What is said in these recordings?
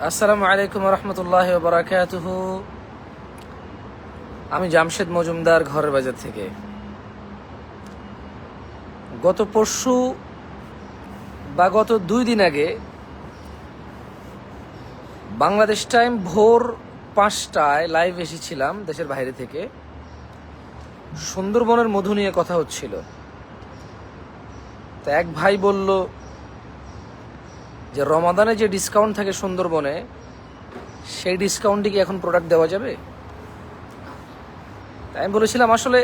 আসসালামু আলাইকুম রহমতুল্লাহ বারাকাতুহু। আমি জামশেদ মজুমদার ঘরের বাজার থেকে। গত পরশু বা গত 2 দিন আগে বাংলাদেশ টাইম ভোর 5টায় লাইভ এসেছিলাম দেশের বাইরে থেকে। সুন্দরবনের মধু নিয়ে কথা হচ্ছিল। তো এক ভাই বলল যে রমাদানে যে ডিসকাউন্ট থাকে সুন্দরবনে, সেই ডিসকাউন্টে কি এখন প্রোডাক্ট দেওয়া যাবে? তাই আমি বলেছিলাম আসলে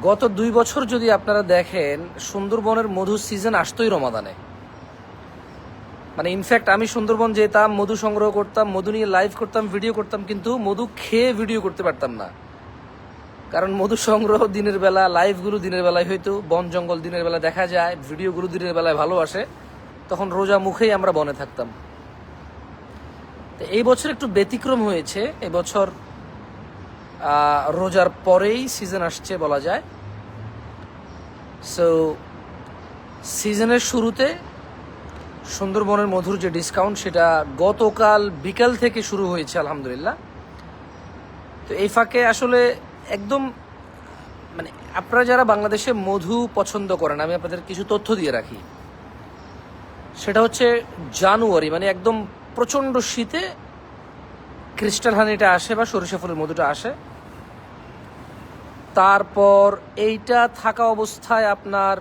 গত 2 বছর যদি আপনারা দেখেন, সুন্দরবনের মধু সিজন আসতোই রমাদানে। মানে ইনফ্যাক্ট আমি সুন্দরবন যেতাম, মধু সংগ্রহ করতাম, মধু নিয়ে লাইভ করতাম, ভিডিও করতাম, কিন্তু মধু খেয়ে ভিডিও করতে পারতাম না। কারণ মধু সংগ্রহ দিনের বেলা, লাইভগুলো দিনের বেলায় হয়তো, বন জঙ্গল দিনের বেলা দেখা যায়, ভিডিওগুলো দিনের বেলায় ভালো আসে, তখন রোজা মুখেই আমরা বনে থাকতাম। তো এই বছর একটু ব্যতিক্রম হয়েছে। এবছর রোজার পরেই সিজন আসছে বলা যায়। সো সিজনের শুরুতে সুন্দরবনের মধুর যে ডিসকাউন্ট, সেটা গতকাল বিকাল থেকে শুরু হয়েছে আলহামদুলিল্লাহ। তো এই ফাঁকে আসলে একদম মানে আপনারা যারা বাংলাদেশে মধু পছন্দ করেন, আমি আপনাদের কিছু তথ্য দিয়ে রাখি। সেটা হচ্ছে জানুয়ারি, মানে একদম প্রচণ্ড শীতে ক্রিস্টাল হানিটা আসে বা সরিষা ফুলের মধুটা আসে। তারপর এইটা থাকা অবস্থায় আপনার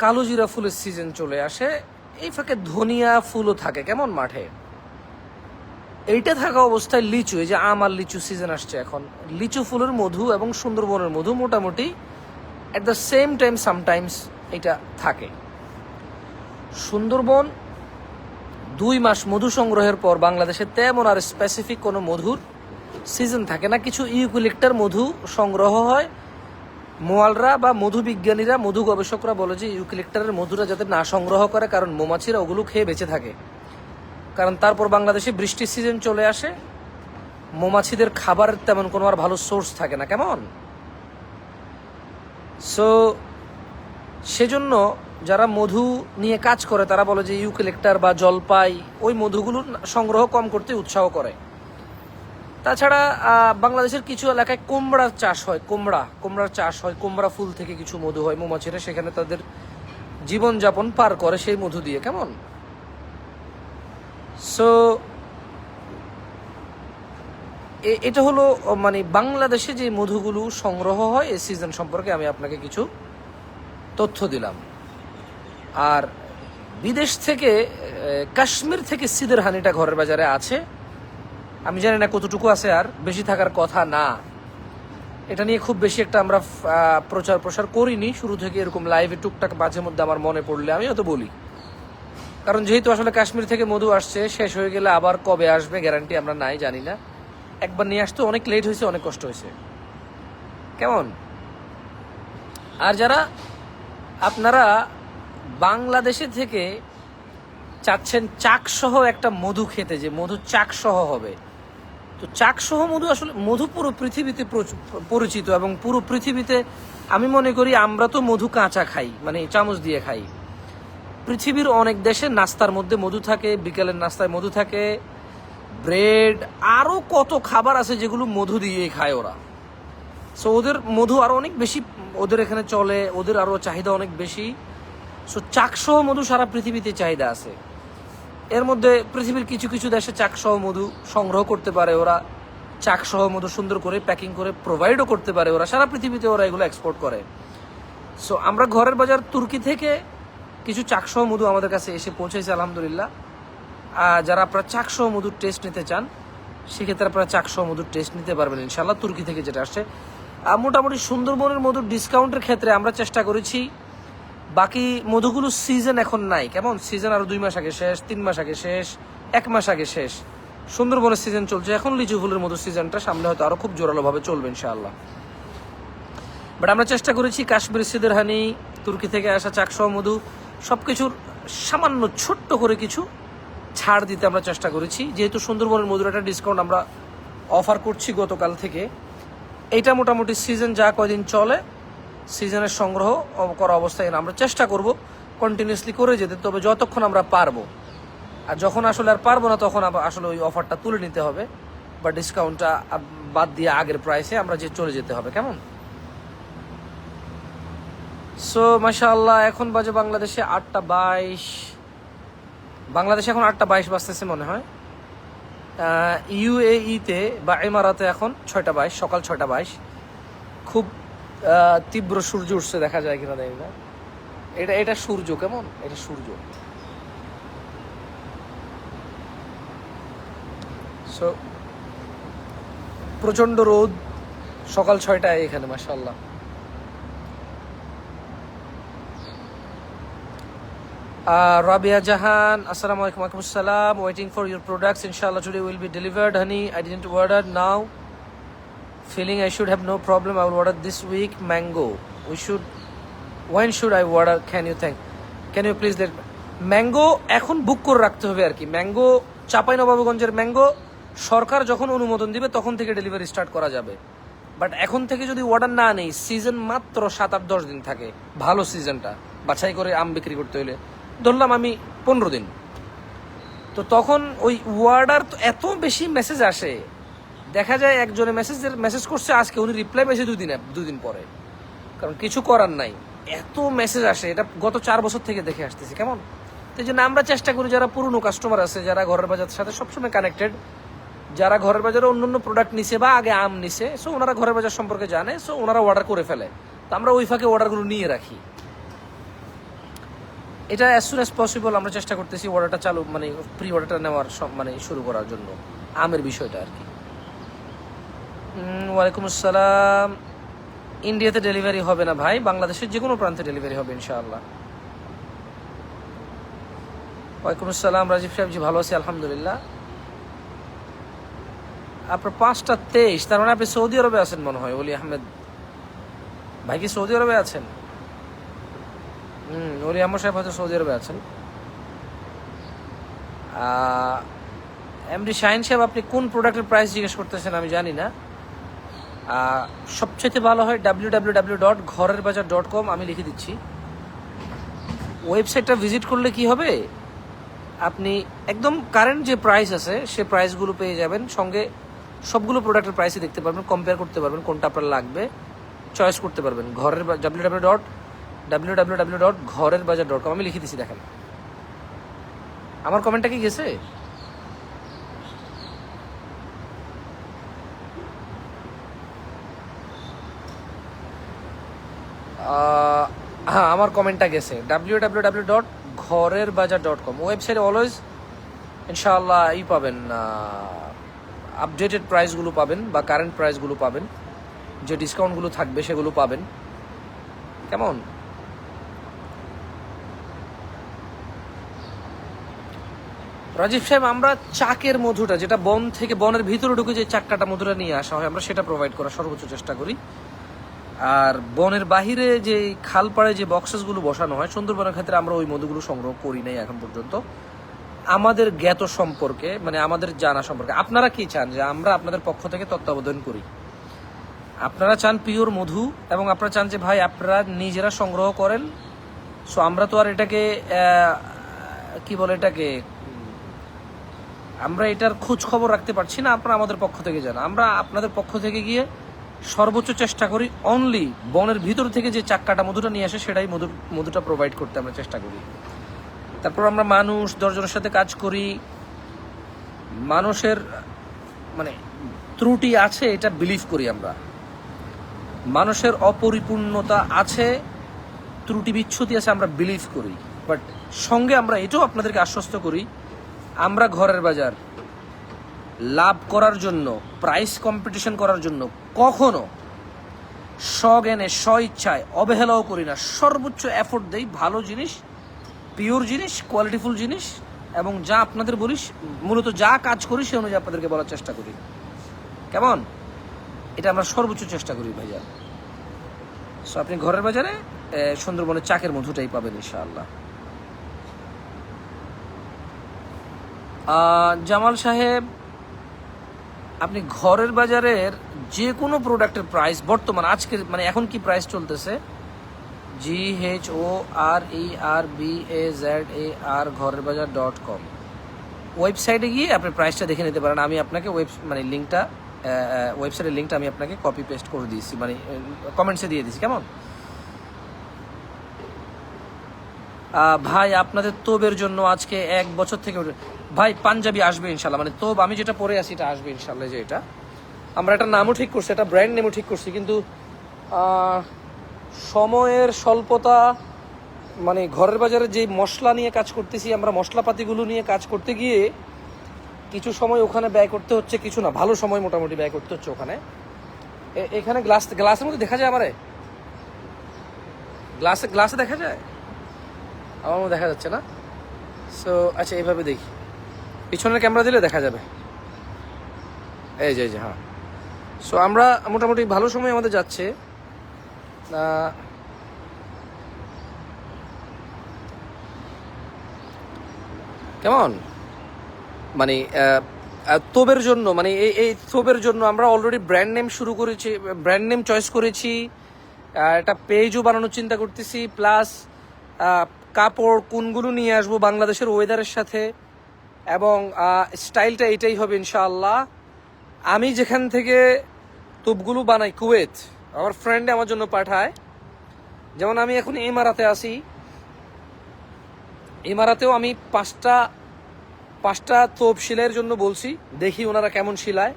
কালোজিরা ফুলের সিজন চলে আসে। এই ফাঁকে ধনিয়া ফুলও থাকে কেমন মাঠে। এইটা থাকা অবস্থায় লিচু, এই যে আম আর লিচু সিজন আসছে এখন, লিচু ফুলের মধু এবং সুন্দরবনের মধু মোটামুটি at the same time sometimes এটা থাকে। সুন্দরবন 2 মাস মধু সংগ্রহের পর বাংলাদেশে তেমন আর স্পেসিফিক কোনো মধুর সিজন থাকে না। কিছু ইউক্যালিপ্টার মধু সংগ্রহ হয়। মোয়ালরা বা মধু বিজ্ঞানীরা, মধু গবেষকরা বলে যে ইউক্যালিপ্টারের মধুরা যাতে না সংগ্রহ করে, কারণ মৌমাছিরা ওগুলো খেয়ে বেঁচে থাকে। কারণ তারপর বাংলাদেশে বৃষ্টির সিজন চলে আসে, মৌমাছিদের খাবারের তেমন কোনো আর ভালো সোর্স থাকে না কেমন। সো সেজন্য যারা মধু নিয়ে কাজ করে তারা বলে যে ইউক্যালিপ্টার বা জলপাই ওই মধুগুলো সংগ্রহ কম করতে উৎসাহ করে। তাছাড়া বাংলাদেশের কিছু এলাকায় কুমড়ার চাষ হয়, কুমড়ার চাষ হয়, কুমড়া ফুল থেকে কিছু মধু হয়, মৌমাছিরা সেখানে তাদের জীবনযাপন পার করে সেই মধু দিয়ে কেমন। সো এটা হলো মানে বাংলাদেশে যে মধুগুলো সংগ্রহ হয় এই সিজন সম্পর্কে আমি আপনাকে কিছু তথ্য দিলাম। আর বিদেশ থেকে, কাশ্মীর থেকে সিদের হানিটা ঘরের বাজারে আছে। আমি জানি না কতটুকু আছে, আর বেশি থাকার কথা না। এটা নিয়ে খুব বেশি একটা আমরা প্রচার প্রসার করিনি শুরু থেকে। এরকম লাইভে টুকটাক মাঝে মধ্যে আমার মনে পড়লে আমি হয়তো বলি। কারণ যেহেতু আসলে কাশ্মীর থেকে মধু আসছে, শেষ হয়ে গেলে আবার কবে আসবে গ্যারান্টি আমরা নাই, জানি না। একবার নিয়ে আসতে অনেক লেট হয়েছে, অনেক কষ্ট হয়েছে কেমন। আর যারা আপনারা বাংলাদেশে থেকে চাচ্ছেন চাকসহ একটা মধু খেতে, যে মধু চাকসহ হবে, তো চাকসহ মধু আসলে মধু পুরো পৃথিবীতে পরিচিত, এবং পুরো পৃথিবীতে আমি মনে করি আমরা তো মধু কাঁচা খাই, মানে চামচ দিয়ে খাই। পৃথিবীর অনেক দেশে নাস্তার মধ্যে মধু থাকে, বিকেলের নাস্তায় মধু থাকে, ব্রেড, আরও কত খাবার আছে যেগুলো মধু দিয়েই খায় ওরা। সো ওদের মধু আরও অনেক বেশি ওদের এখানে চলে, ওদের আরও চাহিদা অনেক বেশি। সো চাকসহ মধু সারা পৃথিবীতে চাহিদা আছে। এর মধ্যে পৃথিবীর কিছু কিছু দেশে চাকসহ মধু সংগ্রহ করতে পারে ওরা, চাকসহ মধু সুন্দর করে প্যাকিং করে প্রোভাইডও করতে পারে ওরা, সারা পৃথিবীতে ওরা এগুলো এক্সপোর্ট করে। সো আমরা ঘরের বাজার তুর্কি থেকে কিছু চাকসহ মধু আমাদের কাছে এসে পৌঁছেছে আলহামদুলিল্লাহ। যারা আপনারা চাকসহ মধুর টেস্ট নিতে চান, সেক্ষেত্রে আপনারা চাকসহ মধুর টেস্ট নিতে পারবেন ইনশাল্লাহ, তুর্কি থেকে যেটা আসছে। মোটামুটি সুন্দরবনের মধুর ডিসকাউন্টের ক্ষেত্রে আমরা চেষ্টা করেছি। বাকি মধুগুলো সিজন এখন নাই কেমন, সিজন আরো 2 মাস আগে শেষ, 3 মাস আগে শেষ, 1 মাস আগে শেষ। সুন্দরবনের সিজন চলছে এখন, লিচু ফুলের মধুর সিজনটা সামনে হয়তো আরো খুব জোরালোভাবে চলবে ইনশাআল্লাহ। বাট আমরা চেষ্টা করেছি কাশ্মীর সিদের হানি, তুর্কি থেকে আসা চাকসহ মধু, সবকিছুর সামান্য ছোট্ট করে কিছু ছাড় দিতে আমরা চেষ্টা করেছি। যেহেতু সুন্দরবনের মধুর একটা ডিসকাউন্ট আমরা অফার করছি গতকাল থেকে, এইটা মোটামুটি সিজন যা কয়দিন চলে, সিজনের সংগ্রহ করা অবস্থায় আমরা চেষ্টা করব কন্টিনিউসলি করে যেতে, তবে যতক্ষণ আমরা পারবো। আর যখন আসলে আর পারবো না তখন আসলে ওই অফারটা তুলে নিতে হবে বা ডিসকাউন্টটা বাদ দিয়ে আগের প্রাইসে আমরা চলে যেতে হবে। কেমন? সো মাশাআল্লাহ, এখন বাজে বাংলাদেশে 8:22। বাংলাদেশে এখন 8:22 বাজতেছে মনে হয়। ইউএইতে বা ইমারাতে এখন 6:22, সকাল 6:22। খুব তীব্র সূর্য উঠছে, দেখা যায় কিনা জানি না। এটা সূর্য, কেমন? এটা সূর্য। সো প্রচন্ড রোদ সকাল 6টায় এখানে, মাশাআল্লাহ। Rabia Jahan, Assalamu alaikum, alaikum assalam. Waiting for your products. Inshallah, today will be delivered, honey. I didn't order now. Feeling I should have no problem. I will order this week. Mango. When should I order? Can you please let mango এখন বুক করে রাখতে হবে আর কি। Mango চাঁপাইনবাবগঞ্জের mango সরকার যখন অনুমোদন দিবে তখন থেকে ডেলিভারি স্টার্ট করা যাবে। বাট এখন থেকে যদি অর্ডার না নেই, সিজন মাত্র 7-8-10 দিন থাকে, ভালো সিজনটা বাছাই করে আম বিক্রি করতে হলে ধরলাম আমি 15 দিন, তো তখন ওই ওয়ার্ডার তো এত বেশি মেসেজ আসে, দেখা যায় একজনে মেসেজ করছে আজকে, উনি রিপ্লাই পেয়েছে 2 দিন পরে, কারণ কিছু করার নাই, এত মেসেজ আসে। এটা গত 4 বছর থেকে দেখে আসতেছি। কেমন? তো এই জন্য আমরা চেষ্টা করি, যারা পুরনো কাস্টমার আছে, যারা ঘরের বাজারের সাথে সবসময় কানেক্টেড, যারা ঘরের বাজারে অন্য প্রোডাক্ট নিছে বা আগে আম নিছে, সো ওনারা ঘরের বাজার সম্পর্কে জানে, সো ওনারা অর্ডার করে ফেলে, তো আমরা ওই ফাঁকে অর্ডারগুলো নিয়ে রাখি। এটা অ্যাজ সুন অ্যাজ পসিবল আমরা চেষ্টা করতেছি অর্ডারটা চালু, মানে প্রি অর্ডারটা নেওয়ার শুরু করার জন্য, আমের বিষয়টা আর কি। ওয়ালাইকুম আসসালাম। ইন্ডিয়াতে ডেলিভারি হবে না ভাই, বাংলাদেশের যে কোনো প্রান্তে ডেলিভারি হবে ইনশাআল্লাহ। ওয়ালাইকুম আসসালাম রাজীব সাহেব, জি ভালো আছি আলহামদুলিল্লাহ। আপনার 5:23, তার মানে আপনি সৌদি আরবে আছেন মনে হয়। ওলি আহমেদ ভাই কি সৌদি আরবে আছেন? ওলি আহমদ সাহেব হয়তো সৌদি আরবে আছেন। এমডি শাহিন সাহেব, আপনি কোন প্রোডাক্টের প্রাইস জিজ্ঞেস করতেছেন আমি জানি না। সবচেয়ে ভালো হয় www.ঘরেরবাজার.com, আমি লিখে দিচ্ছি। ওয়েবসাইটটা ভিজিট করলে কি হবে, আপনি একদম কারেন্ট যে প্রাইস আছে সে প্রাইসগুলো পেয়ে যাবেন, সঙ্গে সবগুলো প্রোডাক্টের প্রাইসই দেখতে পারবেন, কম্পেয়ার করতে পারবেন, কোনটা আপনার লাগবে চয়েস করতে পারবেন। www.ঘরেরবাজার.com, আমি লিখে দিচ্ছি, দেখেন আমার কমেন্টটা কি গেছে? হ্যাঁ, আমার কমেন্টটা গেছে। www.ঘরেরবাজার.com ওয়েবসাইটে অলওয়েজ ইনশাআল্লাহ পাবেন, আপডেটেড প্রাইসগুলো পাবেন বা কারেন্ট প্রাইসগুলো পাবেন, যে ডিসকাউন্টগুলো থাকবে সেগুলো পাবেন। কেমন? রাজীব সাহেব, আমরা চাকের মধুটা, যেটা বন থেকে বনের ভিতরে ঢুকে যে চাক্কাটা মধুটা নিয়ে আসা হয়, আমরা সেটা প্রোভাইড করার সর্বোচ্চ চেষ্টা করি। আর বনের বাহিরে যে খালপাড়ে যে বক্সেসগুলো বসানো হয় সুন্দরবনের ক্ষেত্রে, আমরা ওই মধুগুলো সংগ্রহ করি নাই এখন পর্যন্ত। আমাদের জ্ঞাত সম্পর্কে, মানে আমাদের জানা সম্পর্কে, আপনারা কি চান যে আমরা আপনাদের পক্ষ থেকে তত্ত্বাবধান করি? আপনারা চান পিওর মধু, এবং আপনারা চান যে ভাই আপনারা নিজেরা সংগ্রহ করেন। সো আমরা তো আর এটাকে কি বলে, এটাকে আমরা এটার খোঁজ খবর রাখতে পারছি না। আপনারা আমাদের পক্ষ থেকে যান, আমরা আপনাদের পক্ষ থেকে গিয়ে সর্বোচ্চ চেষ্টা করি অনলি বনের ভিতর থেকে যে চাক্কাটা মধুটা নিয়ে আসে সেটাই মধুটা প্রোভাইড করতে আমরা চেষ্টা করি। তারপর আমরা মানুষ 10 জনের সাথে কাজ করি, মানুষের মানে ত্রুটি আছে এটা বিলিভ করি আমরা, মানুষের অপরিপূর্ণতা আছে, ত্রুটি বিচ্ছুতি আছে আমরা বিলিভ করি। বাট সঙ্গে আমরা এটাও আপনাদেরকে আশ্বস্ত করি, আমরা ঘরের বাজার লাভ করার জন্য, প্রাইস কম্পিটিশন করার জন্য কখনো স্বজ্ঞানে স্বইচ্ছায় অবহেলাও করি না। সর্বোচ্চ এফোর্ট দেই ভালো জিনিস, পিওর জিনিস, কোয়ালিটিফুল জিনিস, এবং যা আপনাদের বলি, মূলত যা কাজ করি সে অনুযায়ী আপনাদেরকে বলার চেষ্টা করি। কেমন? এটা আমরা সর্বোচ্চ চেষ্টা করি ভাইয়া। সো আপনি ঘরের বাজারে সুন্দরবনের চাকের মধুটাই পাবেন ইনশাআল্লাহ। জামাল সাহেব, আপনি ঘরের বাজারের যে কোনো প্রোডাক্টের প্রাইস বর্তমান আজকের, মানে এখন কি প্রাইস চলতেছে, GHORERBAZAR ঘরেরবাজার.com, ওয়েবসাইটে গিয়ে আপনি প্রাইসটা দেখে নিতে পারেন। আমি আপনাকে মানে লিঙ্কটা, ওয়েবসাইটের লিঙ্কটা আমি আপনাকে কপি পেস্ট করে দিয়েছি, মানে কমেন্টসে দিয়ে দিয়েছি। কেমন ভাই আপনাদের তোবের জন্য আজকে 1 বছর থেকে ভাই পাঞ্জাবি আসবে ইনশাল্লাহ, মানে তোব আমি যেটা পরে আছি এটা আসবে ইনশাল্লাহ। যে এটা আমরা একটা নামও ঠিক করছি, একটা ব্র্যান্ড নেমও ঠিক করছি, কিন্তু সময়ের স্বল্পতা, মানে ঘরের বাজারে যে মশলা নিয়ে কাজ করতেছি আমরা, মশলাপাতিগুলো নিয়ে কাজ করতে গিয়ে কিছু সময় ওখানে ব্যয় করতে হচ্ছে, কিছু না ভালো সময় মোটামুটি ব্যয় করতে হচ্ছে ওখানে। এখানে গ্লাসের মধ্যে দেখা যায় আমারে, গ্লাসে দেখা যায়, আমার মধ্যে দেখা যাচ্ছে না। সো আচ্ছা এইভাবে দেখি, পিছনের ক্যামেরা দিলে দেখা যাবে। এই যে হ্যাঁ। সো আমরা মোটামুটি ভালো সময় আমাদের যাচ্ছে। কেমন মানে তোবের জন্য, মানে এই তোবের জন্য আমরা অলরেডি ব্র্যান্ড নেম শুরু করেছি, ব্র্যান্ড নেম চয়েস করেছি, একটা পেজও বানানোর চিন্তা করতেছি, প্লাস কাপড় কোনগুলো নিয়ে আসবো বাংলাদেশের ওয়েদারের সাথে, এবং স্টাইলটা এটাই হবে ইনশাআল্লাহ। আমি যেখান থেকে তোপগুলো বানাই, কুয়েত, আমার ফ্রেন্ডে আমার জন্য পাঠায়। যেমন আমি এখন ইমারাতে আছি, ইমারাতেও আমি পাঁচটা তোপ সেলাইয়ের জন্য বলছি, দেখি ওনারা কেমন সেলায়।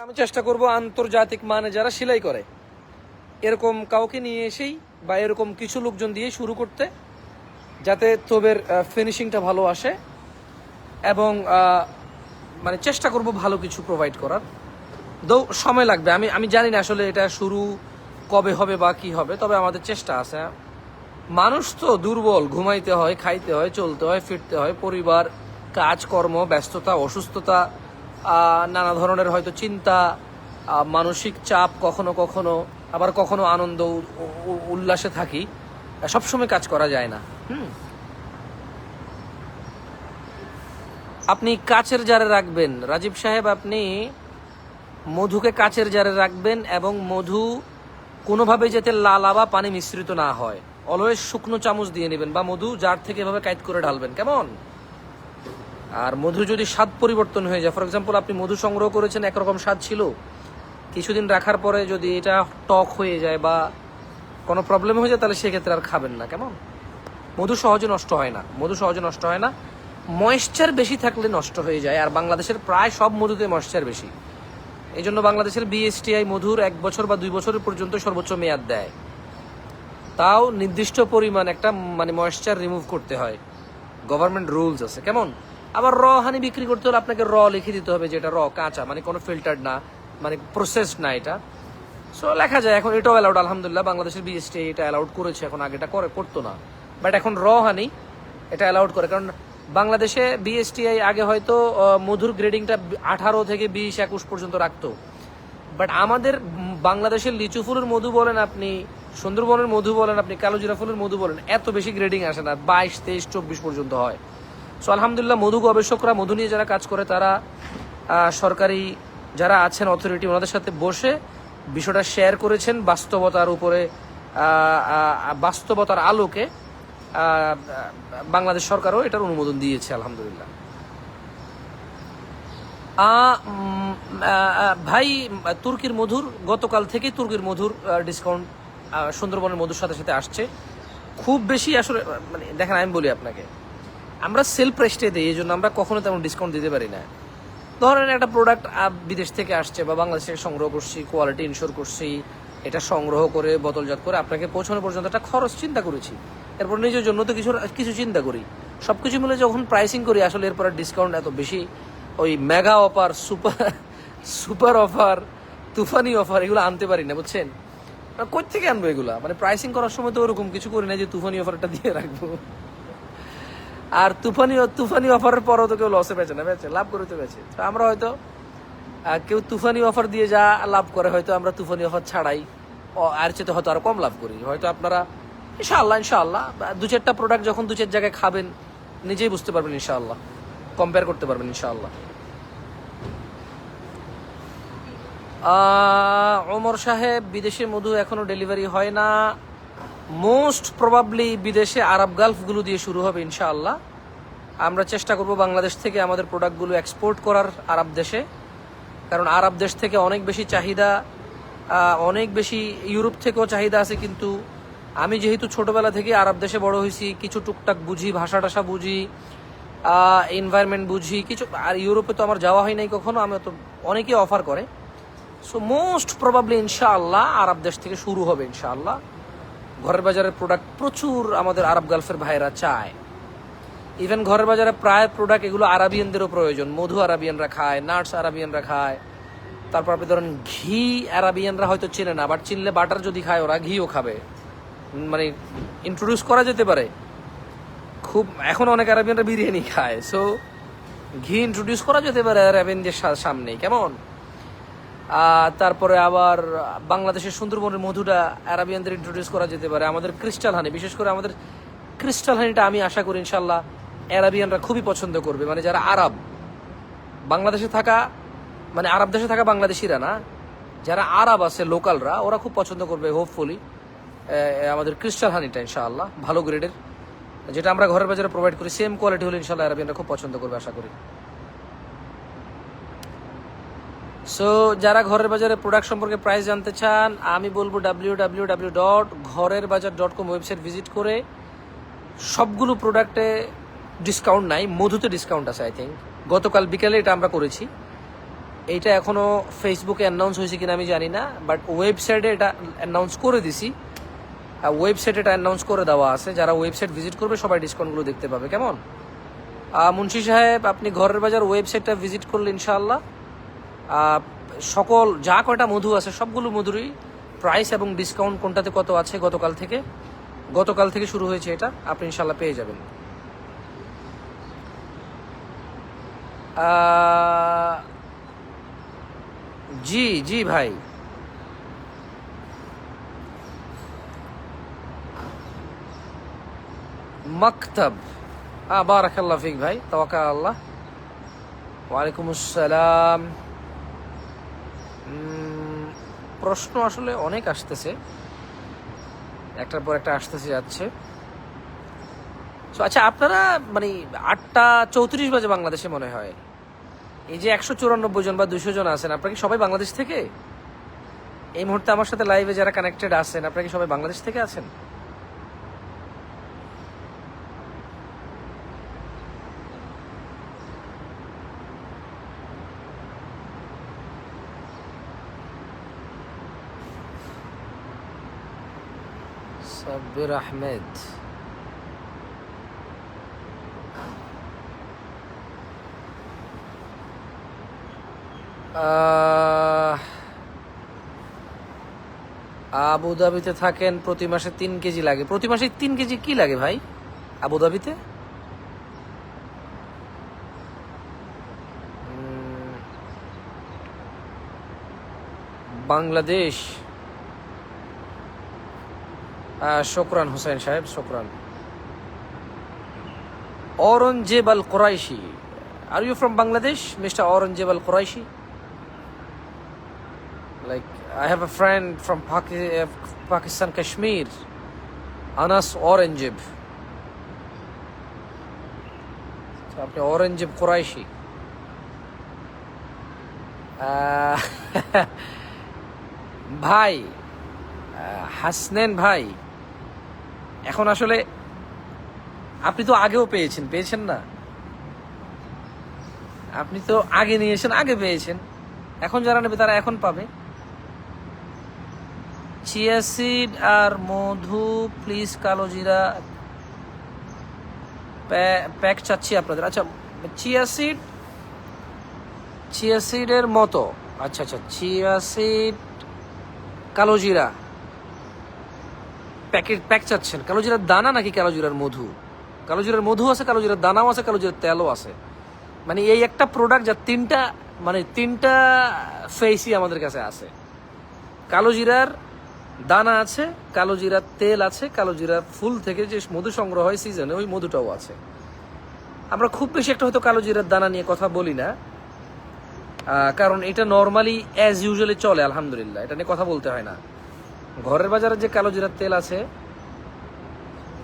আমি চেষ্টা করব আন্তর্জাতিক মানে যারা সেলাই করে এরকম কাউকে নিয়ে এসেই বা এরকম কিছু লোকজন দিয়ে শুরু করতে, যাতে তোবের ফিনিশিংটা ভালো আসে, এবং মানে চেষ্টা করব ভালো কিছু প্রোভাইড করার। দো সময় লাগবে, আমি জানি না আসলে এটা শুরু কবে হবে বা কি হবে, তবে আমাদের চেষ্টা আছে। মানুষ তো দুর্বল, ঘুমাইতে হয়, খাইতে হয়, চলতে হয়, ফিরতে হয়, পরিবার, কাজকর্ম, ব্যস্ততা, অসুস্থতা, নানা ধরনের হয়তো চিন্তা, মানসিক চাপ, কখনো কখনো আবার কখনো আনন্দ উল্লাসে থাকি, সবসময় কাজ করা যায় না। আপনি কাচের জারে রাখবেন রাজীব সাহেব, আপনি মধুকে কাচের জারে রাখবেন, এবং মধু কোনোভাবে যাতে লালা বা পানি মিশ্রিত না হয়, অলওয়েজ শুকনো চামচ দিয়ে নেবেন, বা মধু জার থেকে এভাবে কাইট করে ঢালবেন। কেমন? আর মধু যদি স্বাদ পরিবর্তন হয়ে যায়, ফর এক্সাম্পল আপনি মধু সংগ্রহ করেছেন, একরকম স্বাদ ছিল, কিছুদিন রাখার পরে যদি এটা টক হয়ে যায় বা কোনো প্রবলেম হয়ে যায়, তাহলে সেক্ষেত্রে আর খাবেন না। কেমন? মধু সহজে নষ্ট হয় না, মধু সহজে নষ্ট হয় না, ময়েশ্চার বেশি থাকলে নষ্ট হয়ে যায়। আর বাংলাদেশের প্রায় সব মধুতে ময়েশ্চার বেশি, এই জন্য বাংলাদেশের বিএসটিআই মধুর 1 বছর বা 2 বছরের পর্যন্ত সর্বোচ্চ মেয়াদ দেয়, তাও নির্দিষ্ট পরিমাণ একটা মানে ময়েশ্চার রিমুভ করতে হয়, গভর্নমেন্ট রুলস আছে। কেমন? আবার র হানি বিক্রি করতে হলে আপনাকে র লিখে দিতে হবে, যেটা র কাঁচা, মানে কোনো ফিল্টার না, মানে প্রসেসড না এটা। সো লেখা যায়, এখন এটাও অ্যালাউড, আলহামদুলিল্লাহ বাংলাদেশের বিএসটিআই এটা অ্যালাউড করেছে, এখন আগেটা করতো না, বাট এখন র হানি এটা অ্যালাউড করে। কারণ বাংলাদেশে বিএসটিআই আগে হয়তো মধুর গ্রেডিংটা 18 থেকে 20-21 পর্যন্ত রাখতো, বাট আমাদের বাংলাদেশের লিচু ফুলের মধু বলেন আপনি, সুন্দরবনের মধু বলেন আপনি, কালোজিরা ফুলের মধু বলেন, এত বেশি গ্রেডিং আসে না, 22, 23, 24 পর্যন্ত হয়। সো আলহামদুলিল্লাহ মধু গবেষকরা, মধু নিয়ে যারা কাজ করে, তারা সরকারি যারা আছেন অথরিটি, ওনাদের সাথে বসে বিষয়টা শেয়ার করেছেন, বাস্তবতার উপরে, বাস্তবতার আলোকে বাংলাদেশ সরকারও এটার অনুমোদন দিয়েছে আলহামদুলিল্লাহ। ভাই তুর্কির মধুর, গতকাল থেকে তুর্কির মধুর ডিসকাউন্ট সুন্দরবনের মধুর সাথে সাথে আসছে, খুব বেশি আসলে, মানে দেখেন আমি বলি আপনাকে, আমরা সেলফ প্রেস্টে দিই, এই জন্য আমরা কখনো তেমন ডিসকাউন্ট দিতে পারি না। ধরেন একটা প্রোডাক্ট বিদেশ থেকে আসছে বা বাংলাদেশ থেকে সংগ্রহ করছি, কোয়ালিটি ইনশোর করছি, এটা সংগ্রহ করে বোতলজাত করে আপনাকে পৌঁছানো পর্যন্ত একটা খরচ চিন্তা করেছি, এরপর নিজের জন্য তো কিছু চিন্তা করি, সব কিছু মিলে যখন প্রাইসিং করি, আসলে এরপর ডিসকাউন্ট এত বেশি, ওই মেগা অফার, সুপার অফার, তুফানি অফার এগুলো আনতে পারি না, বুঝছেন? কই থেকে আনবো এগুলা? মানে প্রাইসিং করার সময় তো ওরকম কিছু করি না যে তুফানি অফারটা দিয়ে রাখবো। আর তুফানি অফারের পরও তো কেউ লসে বেচে না, লাভ করে তো বেচে। তো আমরা হয়তো কেউ তুফানি অফার দিয়ে যা লাভ করে, হয়তো আমরা তুফানি অফার ছাড়াই আর চেয়ে হয়তো আরো কম লাভ করি। হয়তো আপনারা ইনশাআল্লাহ 2-4টা প্রোডাক্ট যখন 2-4 জায়গায় খাবেন, নিজেই বুঝতে পারবেন ইনশাআল্লাহ, কম্পেয়ার করতে পারবেন ইনশাআল্লাহ। ওমর সাহেব, বিদেশে মধু এখনো ডেলিভারি হয় না, মোস্ট প্রবাবলি বিদেশে আরব গালফগুলো দিয়ে শুরু হবে ইনশাআল্লাহ। আমরা চেষ্টা করব বাংলাদেশ থেকে আমাদের প্রোডাক্টগুলো এক্সপোর্ট করার আরব দেশে, কারণ আরব দেশ থেকে অনেক বেশি চাহিদা, অনেক বেশি ইউরোপ থেকেও চাহিদা আছে। কিন্তু আমি যেহেতু ছোটবেলা থেকে আরব দেশে বড় হয়েছি, কিছু টুকটাক বুঝি, ভাষা টাষা বুঝি, এনভায়রনমেন্ট বুঝি কিছু। আর ইউরোপে তো আমার যাওয়া হয় নাই কখনো, আমি তো অনেকেই অফার করে। সো মোস্ট প্রবাবলি ইনশাআল্লাহ আরব দেশ থেকে শুরু হবে ইনশাআল্লাহ। ঘরের বাজারের প্রোডাক্ট প্রচুর আমাদের আরব গালফের ভাইরা চায়। ইভেন ঘরের বাজারে প্রায় প্রোডাক্ট এগুলো আরাবিয়ানদেরও প্রয়োজন। মধু আরাবিয়ানরা খায়, নাটস আরাবিয়ানরা খায়। তারপর আপনি ধরেন ঘি আরাবিয়ানরা হয়তো চেনে না, বাট চিনলে বাটার যদি খায় ওরা ঘিও খাবে। মানে ইন্ট্রোডিউস করা যেতে পারে খুব। এখন অনেক আরাবিয়ানরা বিরিয়ানি খায়, সো ঘি ইন্ট্রোডিউস করা যেতে পারে আরাবিয়ানদের সামনে, কেমন? তারপরে আবার বাংলাদেশের সুন্দরবনের মধুটা আরাবিয়ানদের ইন্ট্রোডিউস করা যেতে পারে। আমাদের ক্রিস্টাল হানি, বিশেষ করে আমাদের ক্রিস্টাল হানিটা আমি আশা করি ইনশাল্লাহ আরাবিয়ানরা খুবই পছন্দ করবে। মানে যারা আরব বাংলাদেশে থাকা, মানে আরব দেশে থাকা বাংলাদেশিরা না, যারা আরব আছে লোকালরা, ওরা খুব পছন্দ করবে হোপফুলি আমাদের ক্রিস্টাল হানিটা ইনশাআল্লাহ। ভালো গ্রেডের, যেটা আমরা ঘরের বাজারে প্রোভাইড করি, সেম কোয়ালিটি হলে ইনশাআল্লাহ আরাবিয়ানরা খুব পছন্দ করবে আশা করি। সো যারা ঘরের বাজারে প্রোডাক্ট সম্পর্কে প্রাইস জানতে চান, আমি বলবো www.ghorerbazar.com ওয়েবসাইট ভিজিট করে সবগুলো প্রোডাক্টে ডিসকাউন্ট নাই, মধুতে ডিসকাউন্ট আছে। আই থিঙ্ক গতকাল বিকালে এটা আমরা করেছি। এইটা এখনো ফেসবুকে অ্যানাউন্স হয়েছে কিনা আমি জানি না, বাট ওয়েবসাইটে এটা অ্যানাউন্স করে দিছি। ওয়েবসাইটে এটা অ্যানাউন্স করে দেওয়া আছে। যারা ওয়েবসাইট ভিজিট করবে সবাই ডিসকাউন্টগুলো দেখতে পাবে, কেমন? মুন্সি সাহেব, আপনি ঘরের বাজার ওয়েবসাইটটা ভিজিট করলে ইনশাআল্লাহ সকল যা কয়টা মধু আছে সবগুলো মধুরই প্রাইস এবং ডিসকাউন্ট কোনটাতে কত আছে গতকাল থেকে শুরু হয়েছে, এটা আপনি ইনশাআল্লাহ পেয়ে যাবেন। জি জি ভাই, মকতব, বারাকাল্লাহ ফিক ভাই, তাওয়াক্কাল আল্লাহ। ওয়ালাইকুম আসসালাম। প্রশ্ন আসলে অনেক আসতেছে, একটার পর একটা আসতেছে যাচ্ছে। আচ্ছা, আপনারা মানে 8:34 বাজে বাংলাদেশে মনে হয়, এই যে 194 জন বা 200 জন আছেন, আপনারা কি সবাই বাংলাদেশ থেকে? এই মুহূর্তে আমার সাথে লাইভে যারা কানেক্টেড আছেন, আপনারা কি সবাই বাংলাদেশ থেকে আছেন? সাব্বির আহমেদ, আবুধাবিতে থাকেন, প্রতি মাসে 3 কেজি লাগে। প্রতি মাসে 3 কেজি কি লাগে ভাই আবুধাবিতে? বাংলাদেশ। শোকরান হুসাইন সাহেব, শোকরান। Aurangzeb Al Quraishi, are you from Bangladesh, Mr. Aurangzeb Al Quraishi? Like, I have a friend from Pakistan, Kashmir, Anas Aurangzeb. So, আপনি Aurangzeb Quraishi। ভাই হাসনেন ভাই, এখন আসলে আপনি তো আগেও পেয়েছেন না? আপনি তো আগে নিয়েছেন, আগে পেয়েছেন। এখন যারা নেবে তারা এখন পাবে। চিয়া সিড আর মধু প্লিজ, কালো জিরা প্যাক চাচ্ছি আপনাদের। আচ্ছা, চিয়া সিডের মতো, আচ্ছা চিয়া সিড, কালো জিরা প্যাক চাচ্ছেন। কালো জিরার দানা নাকি কালো জিরার মধু? কালো জিরার মধু আছে, কালো জিরার দানাও আছে, কালো জিরার তেলও আছে। মানে এই একটা প্রোডাক্ট যা তিনটা ফেসই আমাদের কাছে আছে। কালো জিরার দানা আছে, কালো জিরার তেল আছে, কালো জিরার ফুল থেকে যে মধু সংগ্রহ হয় সিজনে, ওই মধুটাও আছে। আমরা খুব বেশি একটা হয়তো কালো জিরার দানা নিয়ে কথা বলি না, কারণ এটা নর্মালি অ্যাজ ইউজুয়ালি চলে, আলহামদুলিল্লাহ, এটা নিয়ে কথা বলতে হয় না। ঘরের বাজারে যে কালো জিরার তেল আছে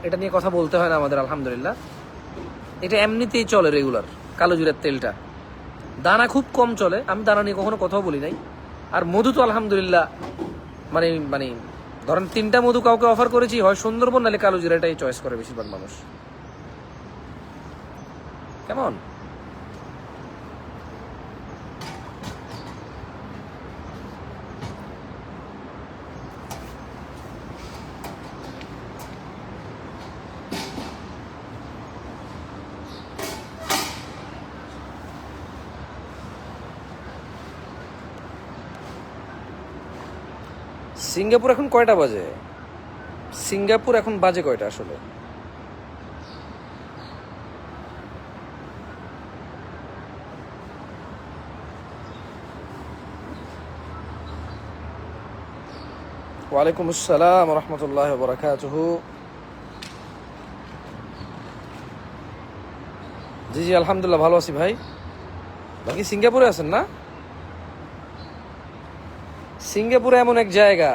এটা নিয়ে কথা বলতে হয় না আমাদের, আলহামদুলিল্লাহ। এটা এমনিতেই চলে রেগুলার, কালো জিরার তেলটা। দানা খুব কম চলে, আমি দানা নিয়ে কখনো কথাও বলি নাই। আর মধু তো আলহামদুলিল্লাহ মানে মানে ধরেন 3টা মধু কাউকে অফার করেছি, হয় সুন্দরবন নাহলে কালো জিরাটাই চয়েস করে বেশিরভাগ মানুষ। কেমন? সিঙ্গাপুর এখন কয়টা বাজে? সিঙ্গাপুর এখন বাজে কয়টা আসলে? ওয়ালাইকুম আসসালাম রহমতুল্লাহ বরাকাতুহু। জি জি আলহামদুলিল্লাহ ভালো আছি ভাই। বাকি সিঙ্গাপুরে আছেন না? সিঙ্গাপুরে এমন এক জায়গা,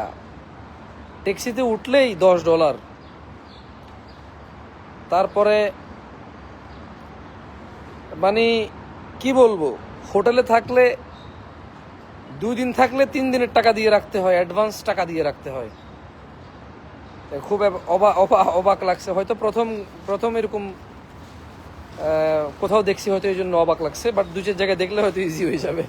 ট্যাক্সিতে উঠলেই $10। তারপরে মানে কি বলবো, হোটেলে থাকলে 2 দিন থাকলে 3 দিনের টাকা দিয়ে রাখতে হয়, অ্যাডভান্স টাকা দিয়ে রাখতে হয়। খুব অবাক লাগছে। হয়তো প্রথম প্রথম এরকম কোথাও দেখছি, হয়তো এই জন্য অবাক লাগছে, বাট 2-4 জায়গায় দেখলে হয়তো ইজি হয়ে যাবে।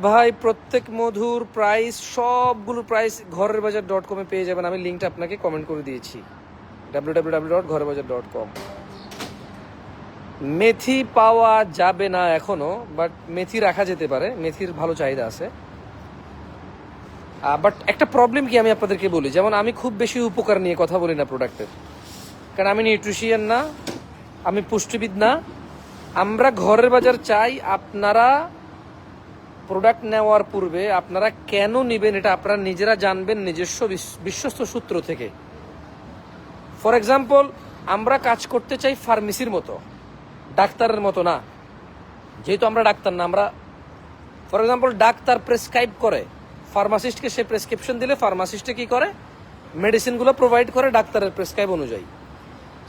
ভাই প্রত্যেক মধুর প্রাইস, সবগুলোর প্রাইস ঘরেরবাজার.com-এ পেয়ে যাবেন। আমি লিঙ্কটা আপনাকে কমেন্ট করে দিয়েছি, www.ঘরেরবাজার.com। মেথি পাওয়া যাবে না এখনো, বাট মেথি রাখা যেতে পারে, মেথির ভালো চাহিদা আছে। বাট একটা প্রবলেম কি আমি আপনাদেরকে বলি, যেমন আমি খুব বেশি উপকার নিয়ে কথা বলি না প্রোডাক্টের, কারণ আমি নিউট্রিশিয়ান না, আমি পুষ্টিবিদ না। আমরা ঘরের বাজার চাই আপনারা প্রোডাক্ট নেওয়ার পূর্বে আপনারা কেন নেবেন এটা আপনারা নিজেরা জানবেন, নিজস্ব বিশ্বস্ত সূত্র থেকে। ফর এক্সাম্পল, আমরা কাজ করতে চাই ফার্মেসির মতো, ডাক্তারের মতো না। যেহেতু আমরা ডাক্তার না, আমরা ফর এক্সাম্পল ডাক্তার প্রেসক্রাইব করে, ফার্মাসিস্টকে সে প্রেসক্রিপশন দিলে ফার্মাসিস্টে কি করে, মেডিসিনগুলো প্রোভাইড করে ডাক্তারের প্রেসক্রাইব অনুযায়ী।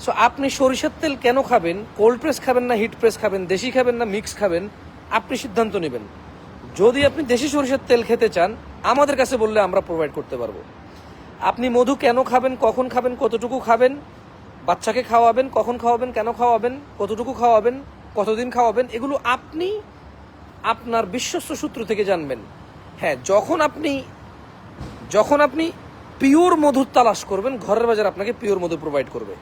সো আপনি সরিষার তেল কেন খাবেন, কোল্ড প্রেস খাবেন না হিট প্রেস খাবেন, দেশি খাবেন না মিক্স খাবেন, আপনি সিদ্ধান্ত নেবেন। যদি আপনি দেশি সরিষার তেল খেতে চান, আমাদের কাছে বললে আমরা প্রোভাইড করতে পারবো। আপনি মধু কেন খাবেন, কখন খাবেন, কতটুকু খাবেন, বাচ্চাকে খাওয়াবেন, কখন খাওয়াবেন, কেন খাওয়াবেন, কতটুকু খাওয়াবেন, কতদিন খাওয়াবেন, এগুলো আপনি আপনার বিশ্বস্ত সূত্র থেকে জানবেন। হ্যাঁ, যখন আপনি পিওর মধুর তালাশ করবেন, ঘরের বাজার আপনাকে পিওর মধু প্রোভাইড করবে।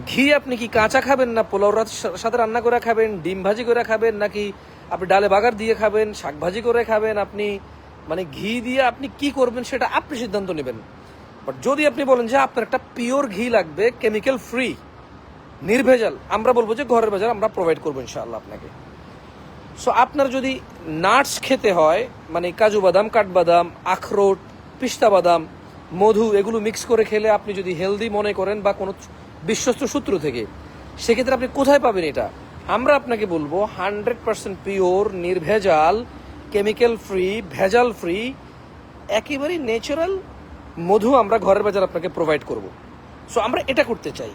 ঘি আপনি কি কাঁচা খাবেন, না পোলাওর সাথে রান্না করে খাবেন, ডিম ভাজি করে খাবেন, নাকি আপনি ডালে বাগার দিয়ে খাবেন, শাক ভাজি করে খাবেন, আপনি মানে ঘি দিয়ে আপনি কি করবেন সেটা আপনি সিদ্ধান্ত নেবেন। বাট যদি আপনি বলেন যে আপনার একটা পিওর ঘি লাগবে, কেমিক্যাল ফ্রি, নির্ভেজাল, আমরা বলবো যে ঘরের বাজার আমরা প্রোভাইড করবো ইনশাআল্লাহ আপনাকে। সো আপনার যদি নাটস খেতে হয়, মানে কাজু বাদাম, কাঠবাদাম, আখরোট, পিস্তা বাদাম, মধু, এগুলো মিক্স করে খেলে আপনি যদি হেলদি মনে করেন বা কোনো বিশ্বস্ত সূত্র থেকে, সেক্ষেত্রে আপনি কোথায় পাবেন এটা? আমরা আপনাকে বলবো 100% পিওর, নির্ভেজাল, কেমিক্যাল ফ্রি, ভেজাল ফ্রি, একেবারেই ন্যাচারাল মধু আমরা ঘরের বাজার আপনাকে প্রোভাইড করব। সো আমরা এটা করতে চাই,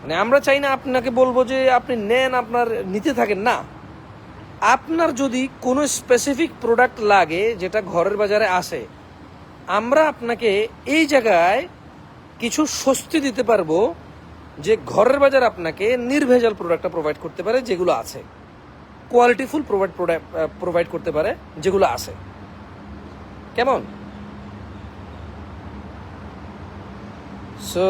মানে আমরা চাই না আপনাকে বলবো যে আপনি নেন, আপনার নিতে থাকেন না। আপনার যদি কোনো স্পেসিফিক প্রোডাক্ট লাগে যেটা ঘরের বাজারে আসে, আমরা আপনাকে এই জায়গায় কিছু স্বস্তি দিতে পারবো যে ঘরের বাজার আপনাকে নির্ভেজাল প্রোডাক্টটা প্রোভাইড করতে পারে, যেগুলো আছে কোয়ালিটিফুল প্রোভাইড করতে পারে, যেগুলো আছে। কেমন? সো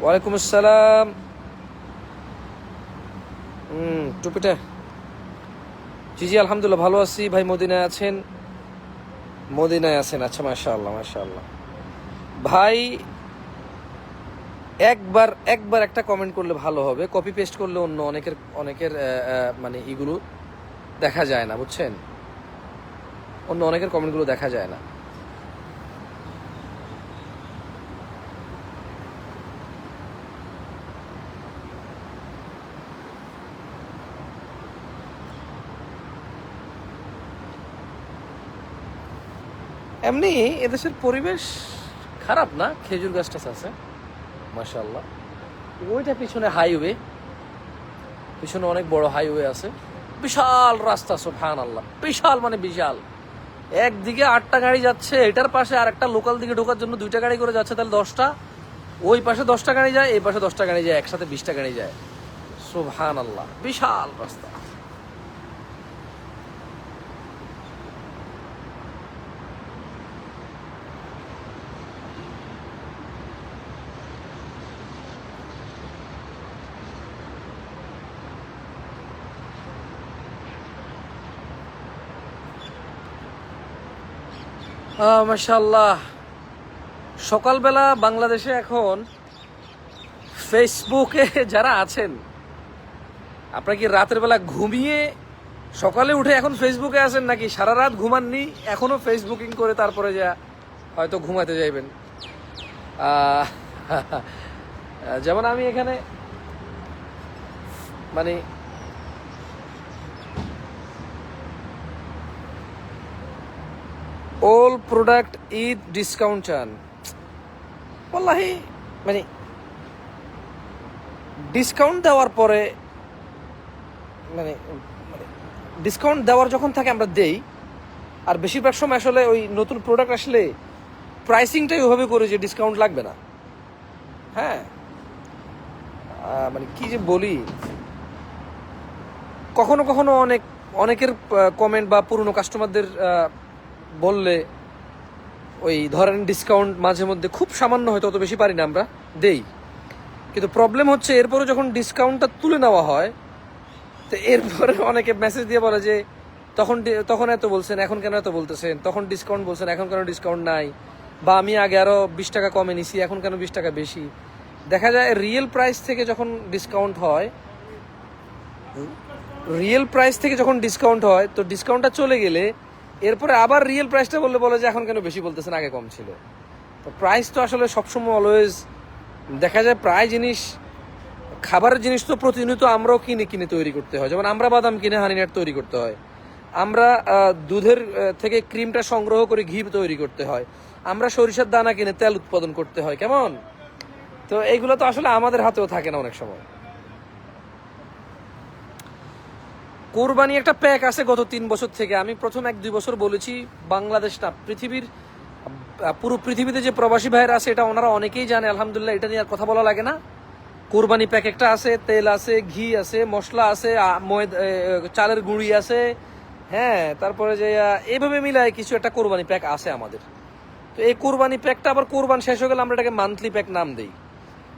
ওয়ালাইকুম আসসালাম। টুপিটা, জি জি আলহামদুলিল্লাহ ভালো আছি ভাই। মদিনায় আছেন? মদিনায় আছেন, আচ্ছা মাশাআল্লাহ মাশাআল্লাহ। ভাই একবার একটা কমেন্ট করলে ভালো হবে, কপি পেস্ট করলে অন্য অনেকের মানে এগুলো দেখা যায় না, বুঝছেন? অন্য অনেকের কমেন্টগুলো দেখা যায় না। এমনি এদেশের পরিবেশ খারাপ না, খেজুর গাছ টাছ আছে মাশাআল্লাহ। ওইটা পিছনে হাইওয়ে, পিছনে অনেক বড় হাইওয়ে আছে, বিশাল রাস্তা সুবহানাল্লাহ, বিশাল মানে বিশাল। একদিকে 8টা গাড়ি যাচ্ছে, এটার পাশে আর একটা লোকাল দিকে ঢোকার জন্য 2টা গাড়ি করে যাচ্ছে, তাহলে 10টা। ওই পাশে 10টা গাড়ি যায়, এই পাশে 10টা গাড়ি যায়, একসাথে 20টা গাড়ি যায়। সুবহানাল্লাহ, বিশাল রাস্তা। মাশাআল্লাহ, সকালবেলা বাংলাদেশে এখন ফেসবুকে যারা আছেন, আপনারা কি রাতের বেলা ঘুমিয়ে সকালে উঠে এখন ফেসবুকে আছেন, নাকি সারা রাত ঘুমাননি এখনো ফেসবুকিং করে তারপরে যা হয়তো ঘুমাতে যাইবেন? আহ, যেমন আমি এখানে মানে অল প্রোডাক্ট ঈদ ডিসকাউন্ট চান, ওয়াল্লাহি মানে ডিসকাউন্ট দেওয়ার পরে মানে ডিসকাউন্ট দেওয়ার যখন থাকে আমরা দেই, আর বেশিরভাগ সময় আসলে ওই নতুন প্রোডাক্ট আসলে প্রাইসিংটাই ওইভাবে করে যে ডিসকাউন্ট লাগবে না। হ্যাঁ, মানে কি যে বলি, কখনো কখনো অনেকের কমেন্ট বা পুরনো কাস্টমারদের বললে ওই ধরেন ডিসকাউন্ট মাঝে মধ্যে খুব সামান্য, হয়তো অত বেশি পারি না আমরা, দেই। কিন্তু প্রবলেম হচ্ছে এরপরে যখন ডিসকাউন্টটা তুলে নেওয়া হয়, তো এরপরে অনেকে মেসেজ দিয়ে বলে যে তখন এত বলছেন, এখন কেন এত বলতেছেন, তখন ডিসকাউন্ট বলছেন, এখন কেন ডিসকাউন্ট নাই, বা আমি আগে আরো 20 টাকা কমে নিছি, এখন কেন 20 টাকা বেশি। দেখা যায় রিয়েল প্রাইস থেকে যখন ডিসকাউন্ট হয়, তো ডিসকাউন্টটা চলে গেলে এরপরে আবার রিয়েল প্রাইসটা বলে যে এখন কেন বেশি বলতেছেন, আগে কম ছিল। তো প্রাইস তো আসলে সবসময় অলওয়েজ দেখা যায়, প্রায় জিনিস, খাবারের জিনিস তো প্রতিনিয়ত আমরাও কিনে তৈরি করতে হয়। যেমন আমরা বাদাম কিনে হানিনাট তৈরি করতে হয়, আমরা দুধের থেকে ক্রিমটা সংগ্রহ করে ঘি তৈরি করতে হয়, আমরা সরিষার দানা কিনে তেল উৎপাদন করতে হয়, কেমন? তো এইগুলো তো আসলে আমাদের হাতেও থাকে না অনেক সময়। কোরবানি একটা প্যাক আছে গত 3 বছর থেকে। আমি প্রথম 1-2 বছর বলেছি, বাংলাদেশ না পৃথিবীর পুরো পৃথিবীতে যে প্রবাসী ভাইয়েরা আছে, এটা ওনারা অনেকেই জানে আলহামদুলিল্লাহ, এটা নিয়ে আর কথা বলা লাগে না। কোরবানি প্যাক একটা আছে, তেল আছে, ঘি আছে, মশলা আছে, চালের গুঁড়ি আছে, হ্যাঁ, তারপরে যে এইভাবে মিলায় কিছু একটা কোরবানি প্যাক আছে আমাদের। তো এই কোরবানি প্যাকটা আবার কোরবান শেষ হয়ে গেলে আমরা এটাকে মান্থলি প্যাক নাম দিই।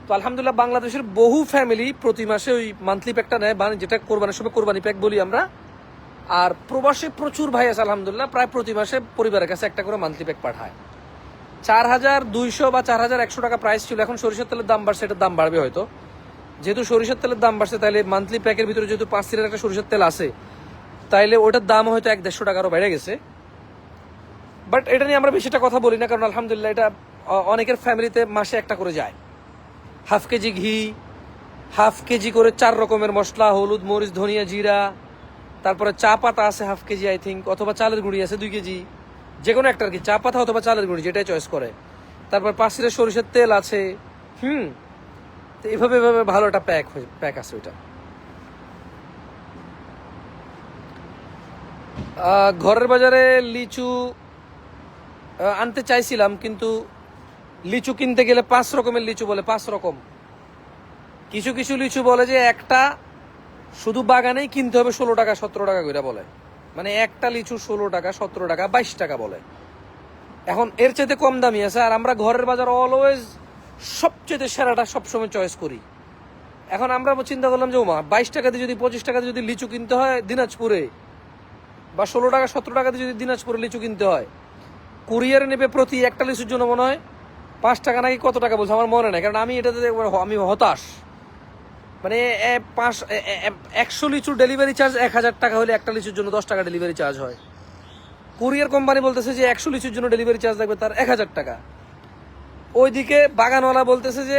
তো আলহামদুলিল্লাহ বাংলাদেশের বহু ফ্যামিলি প্রতি মাসে ওই মান্থলি প্যাকটা নেয়, যেটা কোরবানির সময় কোরবানি প্যাক বলি আমরা। আর প্রবাসে প্রচুর ভাই আছে আলহামদুলিল্লাহ, প্রায় প্রতি মাসে পরিবারের কাছে একটা করে মান্থলি প্যাক পাঠায়। 4200 বা 4100 টাকা প্রাইস ছিল, এখন সরিষার তেলের দাম বাড়ছে, এটার দাম বাড়বে হয়তো। যেহেতু সরিষার তেলের দাম বাড়ছে, তাহলে মান্থলি প্যাকের ভিতরে যেহেতু 5 লিটার একটা সরিষার তেল আছে, তাইলে ওটার দাম হয়তো 150 টাকা আরও বেড়ে গেছে। বাট এটা নিয়ে আমরা বেশিটা কথা বলি না, কারণ আলহামদুলিল্লাহ এটা অনেকের ফ্যামিলিতে মাসে একটা করে যায়। হাফ কেজি ঘি, হাফ কেজি করে 4 রকমের মশলা, হলুদ, মরিচ, ধনিয়া, জিরা, তারপরে চা পাতা আছে হাফ কেজি আই থিঙ্ক, অথবা চালের গুঁড়ি আছে 2 কেজি, যে কোনো একটা আর কি, চা পাতা অথবা চালের গুঁড়ি, যেটাই চয়েস করে। তারপর 5 লিটার সরিষার তেল আছে। তো এভাবে ভালো একটা প্যাক আছে ওইটা। ঘরের বাজারে লিচু আনতে চাইছিলাম, কিন্তু লিচু কিনতে গেলে 5 রকমের লিচু বলে, 5 রকম। কিছু কিছু লিচু বলে যে একটা শুধু বাগানেই কিনতে হবে 16 টাকা 17 টাকা করে বলে, মানে একটা লিচু 16 টাকা 17 টাকা 22 টাকা বলে। এখন এর চাইতে কম দামি আছে, আর আমরা ঘরের বাজার অলওয়েজ সবচেয়ে সেরাটা সবসময় চয়েস করি। এখন আমরা চিন্তা করলাম যে ওমা 22 টাকা দিয়ে যদি 25 টাকা দিয়ে যদি লিচু কিনতে হয় দিনাজপুরে, বা 16 টাকা 17 টাকা দিয়ে যদি দিনাজপুরে লিচু কিনতে হয়, কুরিয়ারে নেবে প্রতি একটা লিচুর জন্য মনে হয় 5 টাকা নাকি কত টাকা বলছে আমার মনে নাই, কারণ আমি এটাতে আমি হতাশ। মানে 100 লিচুর ডেলিভারি চার্জ 1000 টাকা হলে একটা লিচুর জন্য 10 টাকা ডেলিভারি চার্জ হয়। কুরিয়ার কোম্পানি বলতেছে যে 100 লিচুর জন্য ডেলিভারি চার্জ লাগবে তার 1000 টাকা। ওইদিকে বাগানওয়ালা বলতেছে যে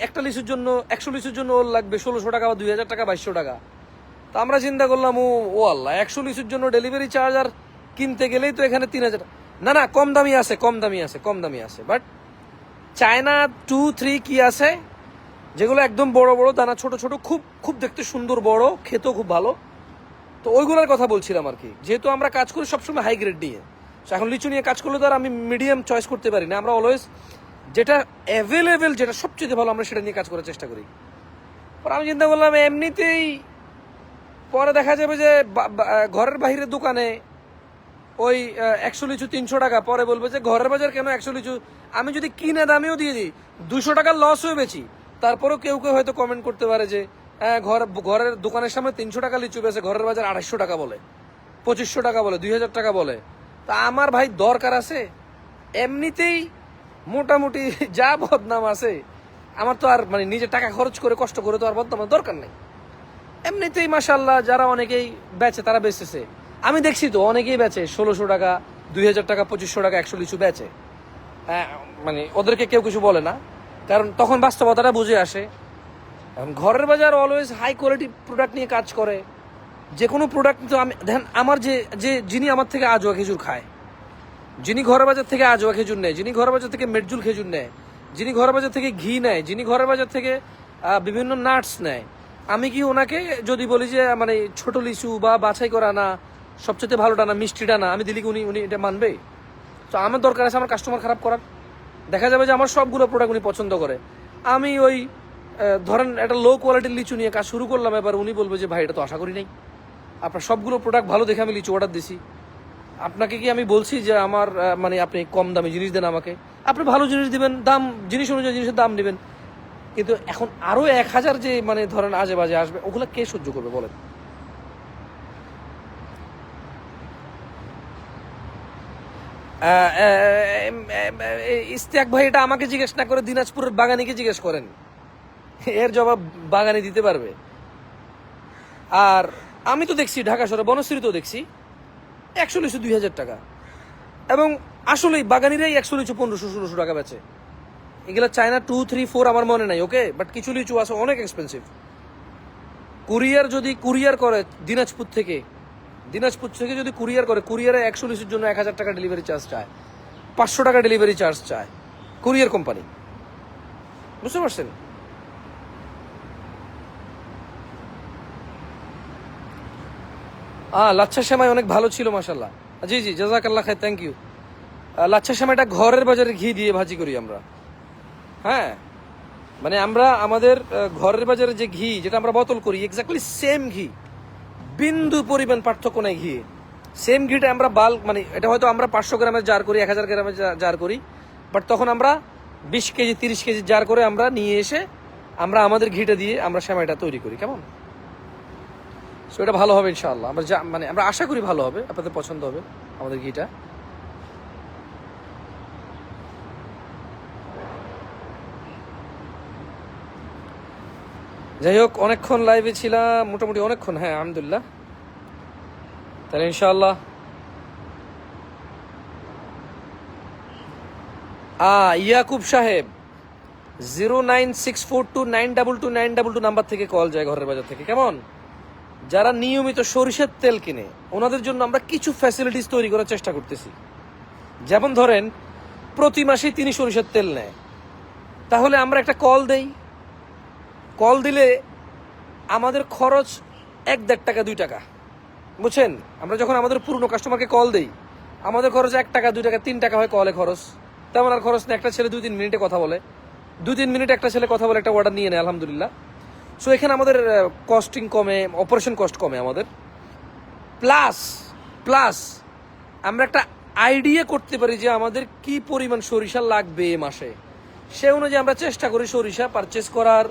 একটা লিচুর জন্য 100 লিচুর জন্য ওর লাগবে 1600 টাকা বা 2000 টাকা 2200 টাকা। তো আমরা চিন্তা করলাম ও আল্লাহ, 100 লিচুর জন্য ডেলিভারি চার্জ আর কিনতে গেলেই তো এখানে 3000। না না, কম দামি আছে, কম দামি আছে, কম দামি আছে, বাট চায়না 2-3 কি আছে যেগুলো একদম বড় বড় দানা, ছোট ছোট, খুব খুব দেখতে সুন্দর, বড়, খেতেও খুব ভালো। তো ওইগুলোর কথা বলছিলাম আর কি, যেহেতু আমরা কাজ করি সবসময় হাই গ্রেড নিয়ে। এখন লিচু নিয়ে কাজ করলে তো আর আমি মিডিয়াম চয়েস করতে পারি না, আমরা অলওয়েজ যেটা অ্যাভেলেবেল, যেটা সবচেয়ে ভালো, আমরা সেটা নিয়ে কাজ করার চেষ্টা করি। পর আমি চিন্তা করলাম এমনিতেই পরে দেখা যাবে যে ঘরের বাইরের দোকানে ওই 100 লিচু 300 টাকা, পরে বলবে যে ঘরের বাজার কেন 100 লিচু, আমি যদি কিনে দামেও দিয়ে দিই 200 টাকার লস হয়ে বেছি, তারপরেও কেউ কেউ হয়তো কমেন্ট করতে পারে যে ঘরের দোকানের সামনে 300 টাকা লিচু বেছে, ঘরের বাজার 250 টাকা বলে, 2500 টাকা বলে, 2000 টাকা বলে। তা আমার ভাই দরকার আছে? এমনিতেই মোটামুটি যা বদনাম আছে, আমার তো আর মানে নিজে টাকা খরচ করে কষ্ট করে তো আর বদনামের দরকার নেই। এমনিতেই মাশাল্লাহ যারা অনেকেই বেচে তারা বেচতেছে, আমি দেখছি তো অনেকেই বেচে 1600 টাকা, 2000 টাকা, 2500 টাকা 100 লিচু বেচে। মানে ওদেরকে কেউ কিছু বলে না, কারণ তখন বাস্তবতাটা বুঝে আসে। ঘরের বাজার অলওয়েজ হাই কোয়ালিটি প্রোডাক্ট নিয়ে কাজ করে। যে কোনো প্রোডাক্ট তো আমি দেখেন, আমার যে যিনি আমার থেকে আজোয়া খেজুর খায়, যিনি ঘরের বাজার থেকে আজোয়া খেজুর নেয়, যিনি ঘরের বাজার থেকে মেটজুল খেজুর নেয়, যিনি ঘরের বাজার থেকে ঘি নেয়, যিনি ঘরের বাজার থেকে বিভিন্ন নাটস নেয়, আমি কি ওনাকে যদি বলি যে মানে ছোট লিচু বা বাছাই করা না, সবচেয়ে ভালোটা না, মিষ্টিটা না, আমি দিলি কি উনি এটা মানবে? তো আমার দরকার আছে আমার কাস্টমার খারাপ করার? দেখা যাবে যে আমার সবগুলো প্রোডাক্ট উনি পছন্দ করে, আমি ওই ধরেন একটা লো কোয়ালিটির লিচু নিয়ে কাজ শুরু করলাম, এবার উনি বলবে যে ভাই এটা তো আশা করি নাই, আপনার সবগুলো প্রোডাক্ট ভালো দেখে আমি লিচু অর্ডার দিছি, আপনাকে কি আমি বলছি যে আমার মানে আপনি কম দামি জিনিস দেন আমাকে? আপনি ভালো জিনিস দিবেন, দাম জিনিস অনুযায়ী জিনিসের দাম দিবেন, কিন্তু এখন আরো 1000 যে মানে ধরেন আজে বাজে আসবে, ওগুলো কে সহ্য করবে বলেন? ইস্তিয়াক ভাই এটা আমাকে জিজ্ঞেস না করে দিনাজপুরের বাগানিকে জিজ্ঞেস করেন, এর জবাব বাগানি দিতে পারবে। আর আমি তো দেখছি ঢাকা শহরে বনশ্রীতেও দেখছি 100 লিচু 2000 টাকা, এবং আসলেই বাগানিরাই 100 লিচু 1500-1600 টাকা বেচে। এগুলো চায়না 2-3-4 আমার মনে নাই, ওকে, বাট কিছু লিচু আছে অনেক এক্সপেন্সিভ। কুরিয়ার করে দিনাজপুর থেকে যদি কুরিয়ার করে, কুরিয়ারে 100 লিচুর জন্য 1000 টাকা ডেলিভারি চার্জ চায়, 500 টাকা ডেলিভারি চার্জ চায় কুরিয়ার কোম্পানি, বুঝতে পারছেন? লাচ্ছা সেমাই অনেক ভালো ছিল মাশাল্লাহ, জি জি জাজাকাল্লাহ খাই, থ্যাংক ইউ। লাচ্ছা সেমাইটা ঘরের বাজারে ঘি দিয়ে ভাজি করি আমরা, হ্যাঁ, মানে আমরা আমাদের ঘরের বাজারে যে ঘি যেটা আমরা বোতল করি, এক্স্যাক্টলি সেম ঘি, বিন্দু পরিমাণ পার্থক্য নাই ঘি, সেম ঘিটা আমরা বাল্ক, মানে এটা হয়তো আমরা 500 গ্রামের জার করি, 1000 গ্রামের জার করি, বাট তখন আমরা 20 কেজি 30 কেজি জার করে আমরা নিয়ে এসে আমরা আমাদের ঘিটা দিয়ে আমরা সেমাইটা তৈরি করি, কেমন? সো এটা ভালো হবে ইনশাআল্লাহ, আমরা মানে আমরা আশা করি ভালো হবে, আপনাদের পছন্দ হবে আমাদের ঘিটা। যাই হোক, অনেকক্ষণ লাইভে ছিলাম, মোটামুটি অনেকক্ষণ, হ্যাঁ আলহামদুলিল্লাহ। তাহলে ইনশাআল্লাহ ইয়াকুব সাহেব 09642922922 নাম্বার থেকে কল যায় ঘরের বাজার থেকে, কেমন? যারা নিয়মিত সরিষার তেল কিনে ওনাদের জন্য আমরা কিছু ফ্যাসিলিটিস তৈরি করার চেষ্টা করতেছি। যেমন ধরেন প্রতি মাসে তিনি সরিষার তেল নেয়, তাহলে আমরা একটা কল দেই, কল দিলে আমাদের খরচ 1-1.5 টাকা 2 টাকা, বুঝছেন? আমরা যখন আমাদের পুরনো কাস্টমারকে কল দেই, আমাদের খরচ 1 টাকা 2 টাকা 3 টাকা হয় কলে খরচ, তেমন আর খরচ না। একটা ছেলে 2-3 মিনিটে কথা বলে, 2-3 মিনিটে একটা ছেলে কথা বলে একটা অর্ডার নিয়ে নেয় আলহামদুলিল্লাহ। সো এখানে আমাদের কস্টিং কমে, অপারেশন কস্ট কমে আমাদের, প্লাস আমরা একটা আইডিয়া করতে পারি যে আমাদের কি পরিমাণ সরিষা লাগবে এ মাসে, সে অনুযায়ী আমরা চেষ্টা করি সরিষা পারচেস করার,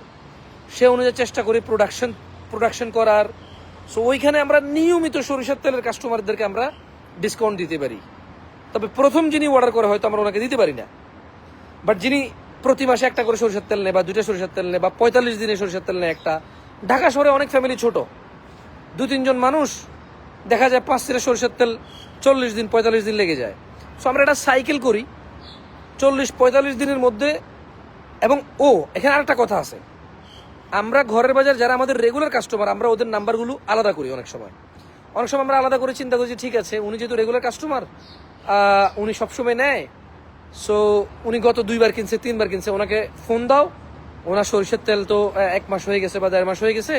সে অনুযায়ী চেষ্টা করি প্রোডাকশন করার। সো ওইখানে আমরা নিয়মিত সরিষার তেলের কাস্টমারদেরকে আমরা ডিসকাউন্ট দিতে পারি। তবে প্রথম যিনি অর্ডার করে হয়তো আমরা ওনাকে দিতে পারি না, বাট যিনি প্রতি মাসে একটা করে সরিষার তেল নেয় বা 2টা সরিষার তেল নেয় বা 45 দিনে সরিষার তেল নেয় একটা, ঢাকা শহরে অনেক ফ্যামিলি ছোট, 2-3 জন মানুষ, দেখা যায় 5 লিটার সরিষার তেল 40 দিন 45 দিন লেগে যায়। সো আমরা একটা সাইকেল করি 40-45 দিনের মধ্যে। এবং এখানে আরেকটা কথা আছে, আমরা ঘরের বাজার যারা আমাদের রেগুলার কাস্টমার, আমরা ওদের নাম্বারগুলো আলাদা করি। অনেক সময় আমরা আলাদা করে চিন্তা করছি ঠিক আছে উনি যেহেতু রেগুলার কাস্টমার, উনি সবসময় নেয়। সো উনি গত 2বার কিনছে 3বার কিনছে, ওনাকে ফোন দাও। ওনার সরিষার তেল তো 1 মাস হয়ে গেছে বা 1.5 মাস হয়ে গেছে,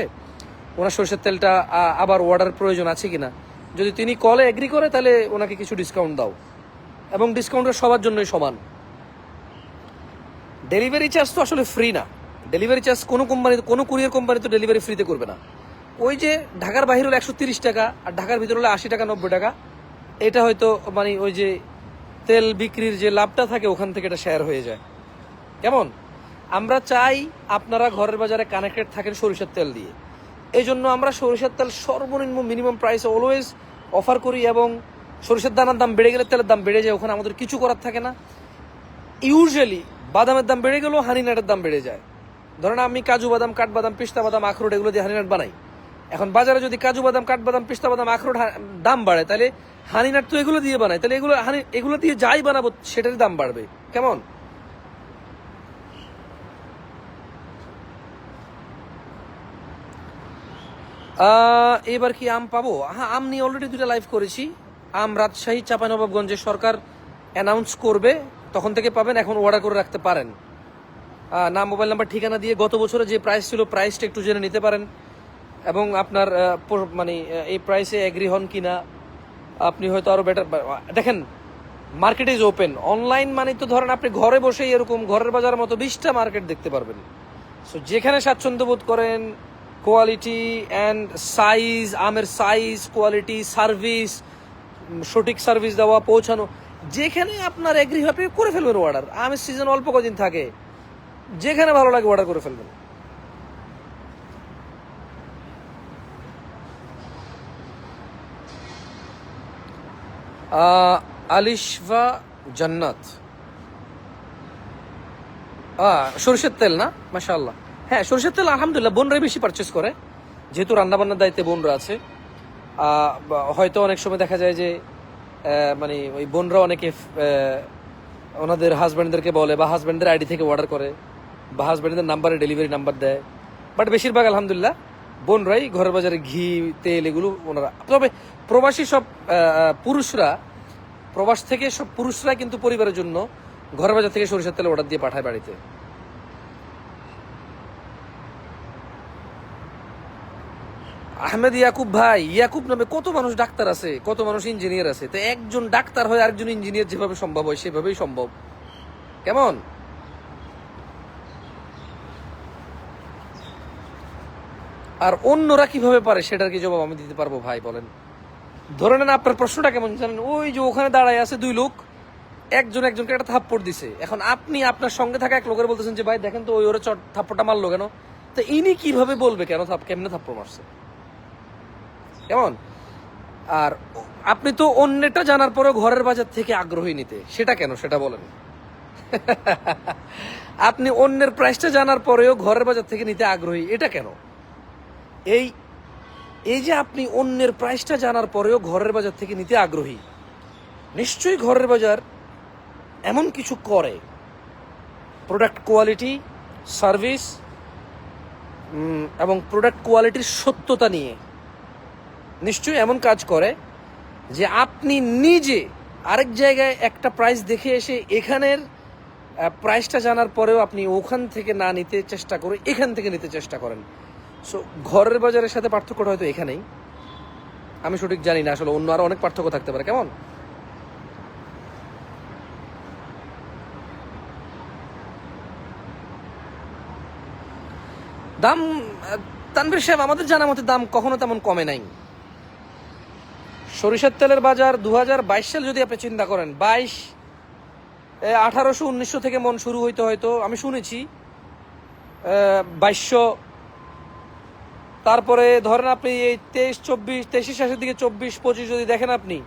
ওনার সরিষার তেলটা আবার অর্ডার প্রয়োজন আছে কিনা। যদি তিনি কলে এগ্রি করে তাহলে ওনাকে কিছু ডিসকাউন্ট দাও, এবং ডিসকাউন্টটা সবার জন্যই সমান। ডেলিভারি চার্জ তো আসলে ফ্রি না। ডেলিভারি চার্জ কোনো কোম্পানি, কোনো কুরিয়ার কোম্পানি তো ডেলিভারি ফ্রিতে করবে না। ওই যে ঢাকার বাইরে হলে 130 টাকা আর ঢাকার ভিতরে হলে 80 টাকা 90 টাকা, এটা হয়তো মানে ওই যে তেল বিক্রির যে লাভটা থাকে ওখান থেকে এটা শেয়ার হয়ে যায়। কেমন? আমরা চাই আপনারা ঘরের বাজারে কানেক্টেড থাকেন সরিষার তেল দিয়ে। এই জন্য আমরা সরিষার তেল সর্বনিম্ন মিনিমাম প্রাইসে অলওয়েজ অফার করি, এবং সরিষার দানার দাম বেড়ে গেলে তেলের দাম বেড়ে যায়, ওখানে আমাদের কিছু করার থাকে না। ইউজুয়ালি বাদামের দাম বেড়ে গেলেও হানিনাটের দাম বেড়ে যায়। ধরেন আমি কাজু বাদাম, কাঠবাদাম, পিস্তা বাদাম, আখরোট এগুলো দিয়ে হানিনাট বানাই। এখন বাজারে যদি কাজু বাদাম, কাঠবাদাম, পিস্তা বাদাম, আখরোট দাম বাড়ে, তাহলে হানিনাট তো এগুলো দিয়ে বানায়, তাহলে এগুলো দিয়ে যাই বানাবো সেটারই দাম বাড়বে। কেমন? এবার কি আম পাবো? হ্যাঁ, আম নিয়ে অলরেডি 2টা লাইভ করেছি। আম রাজশাহী, চাঁপাইনবাবগঞ্জে সরকার অ্যানাউন্স করবে, তখন থেকে পাবেন। এখন অর্ডার করে রাখতে পারেন। নাম, মোবাইল নাম্বার, ঠিকানা দিয়ে গত বছরে যে প্রাইস ছিল প্রাইসটা একটু জেনে নিতে পারেন, এবং আপনার মানে এই প্রাইসে এগ্রি হন কিনা। আপনি হয়তো আরো বেটার দেখেন। Market is open. অনলাইন মানে তো ধরেন আপনি ঘরে বসেই এরকম ঘরের বাজারের মতো 20টা মার্কেট দেখতে পারবেন। সো যেখানে স্বাচ্ছন্দ্য বোধ করেন, কোয়ালিটি অ্যান্ড সাইজ, আমের সাইজ, কোয়ালিটি, সার্ভিস, সঠিক সার্ভিস দেওয়া, পৌঁছানো, যেখানে আপনার এগ্রি হবে করে ফেলবেন অর্ডার। আমের সিজন অল্প কদিন থাকে, যেখানে ভালো লাগে অর্ডার করে ফেলবেন। আলিশফা জান্নাত, সরিষার তেল না? মাশাআল্লাহ। হ্যাঁ, সরিষার তেল আলহামদুলিল্লাহ বোনরাই বেশি পারচেস করে, যেহেতু রান্নাবান্নার দায়িত্বে বোনরা আছে। হয়তো অনেক সময় দেখা যায় যে মানে ওই বোনরা অনেকে ওনাদের হাজব্যান্ডদেরকে বলে, বা হাজব্যান্ডদের আইডি থেকে অর্ডার করে, বা হাজব্যান্ডদের নাম্বারে ডেলিভারি নাম্বার দেয়। বাট বেশিরভাগ আলহামদুলিল্লাহ বোনরাই ঘরের বাজারে ঘি, তেল এগুলো ওনারা। তবে প্রবাসী সব পুরুষরা, প্রবাস থেকে সব পুরুষরা কিন্তু পরিবারের জন্য ঘরের বাজার থেকে সরিষার তেল অর্ডার দিয়ে পাঠায় বাড়িতে। আহমেদ ইয়াকুব ভাই, ইয়াকুব নামে কত মানুষ ডাক্তার আছে, কত মানুষ ইঞ্জিনিয়ার আছে, তো একজন ডাক্তার হয় আরেকজন ইঞ্জিনিয়ার যেভাবে সম্ভব হয় সেভাবেই সম্ভব। কেমন? আর অন্যরা কিভাবে পারে সেটার কি জবাব আমি দিতে পারবো ভাই? বলেন। ধরে নেন আপনার প্রশ্নটা কেমন জানেন? ওই যে ওখানে দাঁড়ায় আছে 2 লোক, একজনকে একটা থাপ্পড় দিছে। এখন আপনি আপনার সঙ্গে থাকা এক লোকের বলতেছেন যে ভাই দেখেন তো ওই ওরে থাপ্পড়টা মারলো কেন? তো ইনি কিভাবে বলবে কেমনে থাপ্পড় মারছে? কেমন? আর আপনি তো অন্যটা জানার পরেও ঘরের বাজার থেকে আগ্রহী নিতে, সেটা কেন সেটা বলেন। আপনি অন্যের প্রাইসটা জানার পরেও ঘরের বাজার থেকে নিতে আগ্রহী, এটা কেন? এই এই যে আপনি অন্যের প্রাইসটা জানার পরেও ঘরের বাজার থেকে নিতে আগ্রহী, নিশ্চয়ই ঘরের বাজার এমন কিছু করে, প্রোডাক্ট কোয়ালিটি, সার্ভিস এবং প্রোডাক্ট কোয়ালিটির সত্যতা নিয়ে নিশ্চয়ই এমন কাজ করে যে আপনি নিজে আরেক জায়গায় একটা প্রাইস দেখে এসে এখানের প্রাইসটা জানার পরেও আপনি ওখান থেকে না নিতে চেষ্টা করে এখান থেকে নিতে চেষ্টা করেন। সো ঘরের বাজারের সাথে পার্থক্যটা হয়তো এখানেই, আমি সঠিক জানি না, আসলে অন্য আরো অনেক পার্থক্য থাকতে পারে। কেমন? দাম, তানভীর সাহেব, আমাদের জানা মতে দাম কখনো তেমন কমে নাই। সরিষার তেলের বাজার 2022 সাল যদি আপনি চিন্তা করেন, 1800-1900 থেকে মন শুরু হইতে, হয়তো আমি শুনেছি 2200, তারপরে ধরেন আপনি এই 23-24, 23 শেষের দিকে 24-25 যদি দেখেন আপনি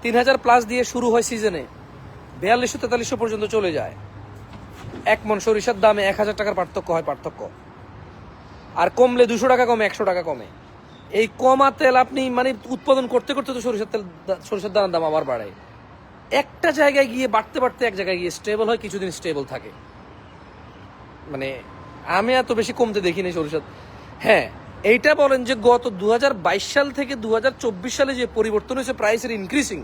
3000 প্লাস দিয়ে শুরু হয় সিজনে, 4200-4300 পর্যন্ত চলে যায়। 1 মন সরিষার দামে 1000 টাকার পার্থক্য হয়, পার্থক্য। আর কমলে 200 টাকা কমে, 100 টাকা কমে। এই কমা তেল আপনি মানে উৎপাদন করতে করতে তো সরিষার দানার দাম আবার বাড়ে। একটা জায়গায় গিয়ে বাড়তে বাড়তে এক জায়গায় গিয়ে স্টেবল হয়, কিছুদিন স্টেবল থাকে। মানে আমি এত বেশি কমতে দেখিনি সরিষার। হ্যাঁ, এইটা বলেন যে গত 2022 সাল থেকে 2024 সালে যে পরিবর্তন হয়েছে প্রাইসের ইনক্রিজিং,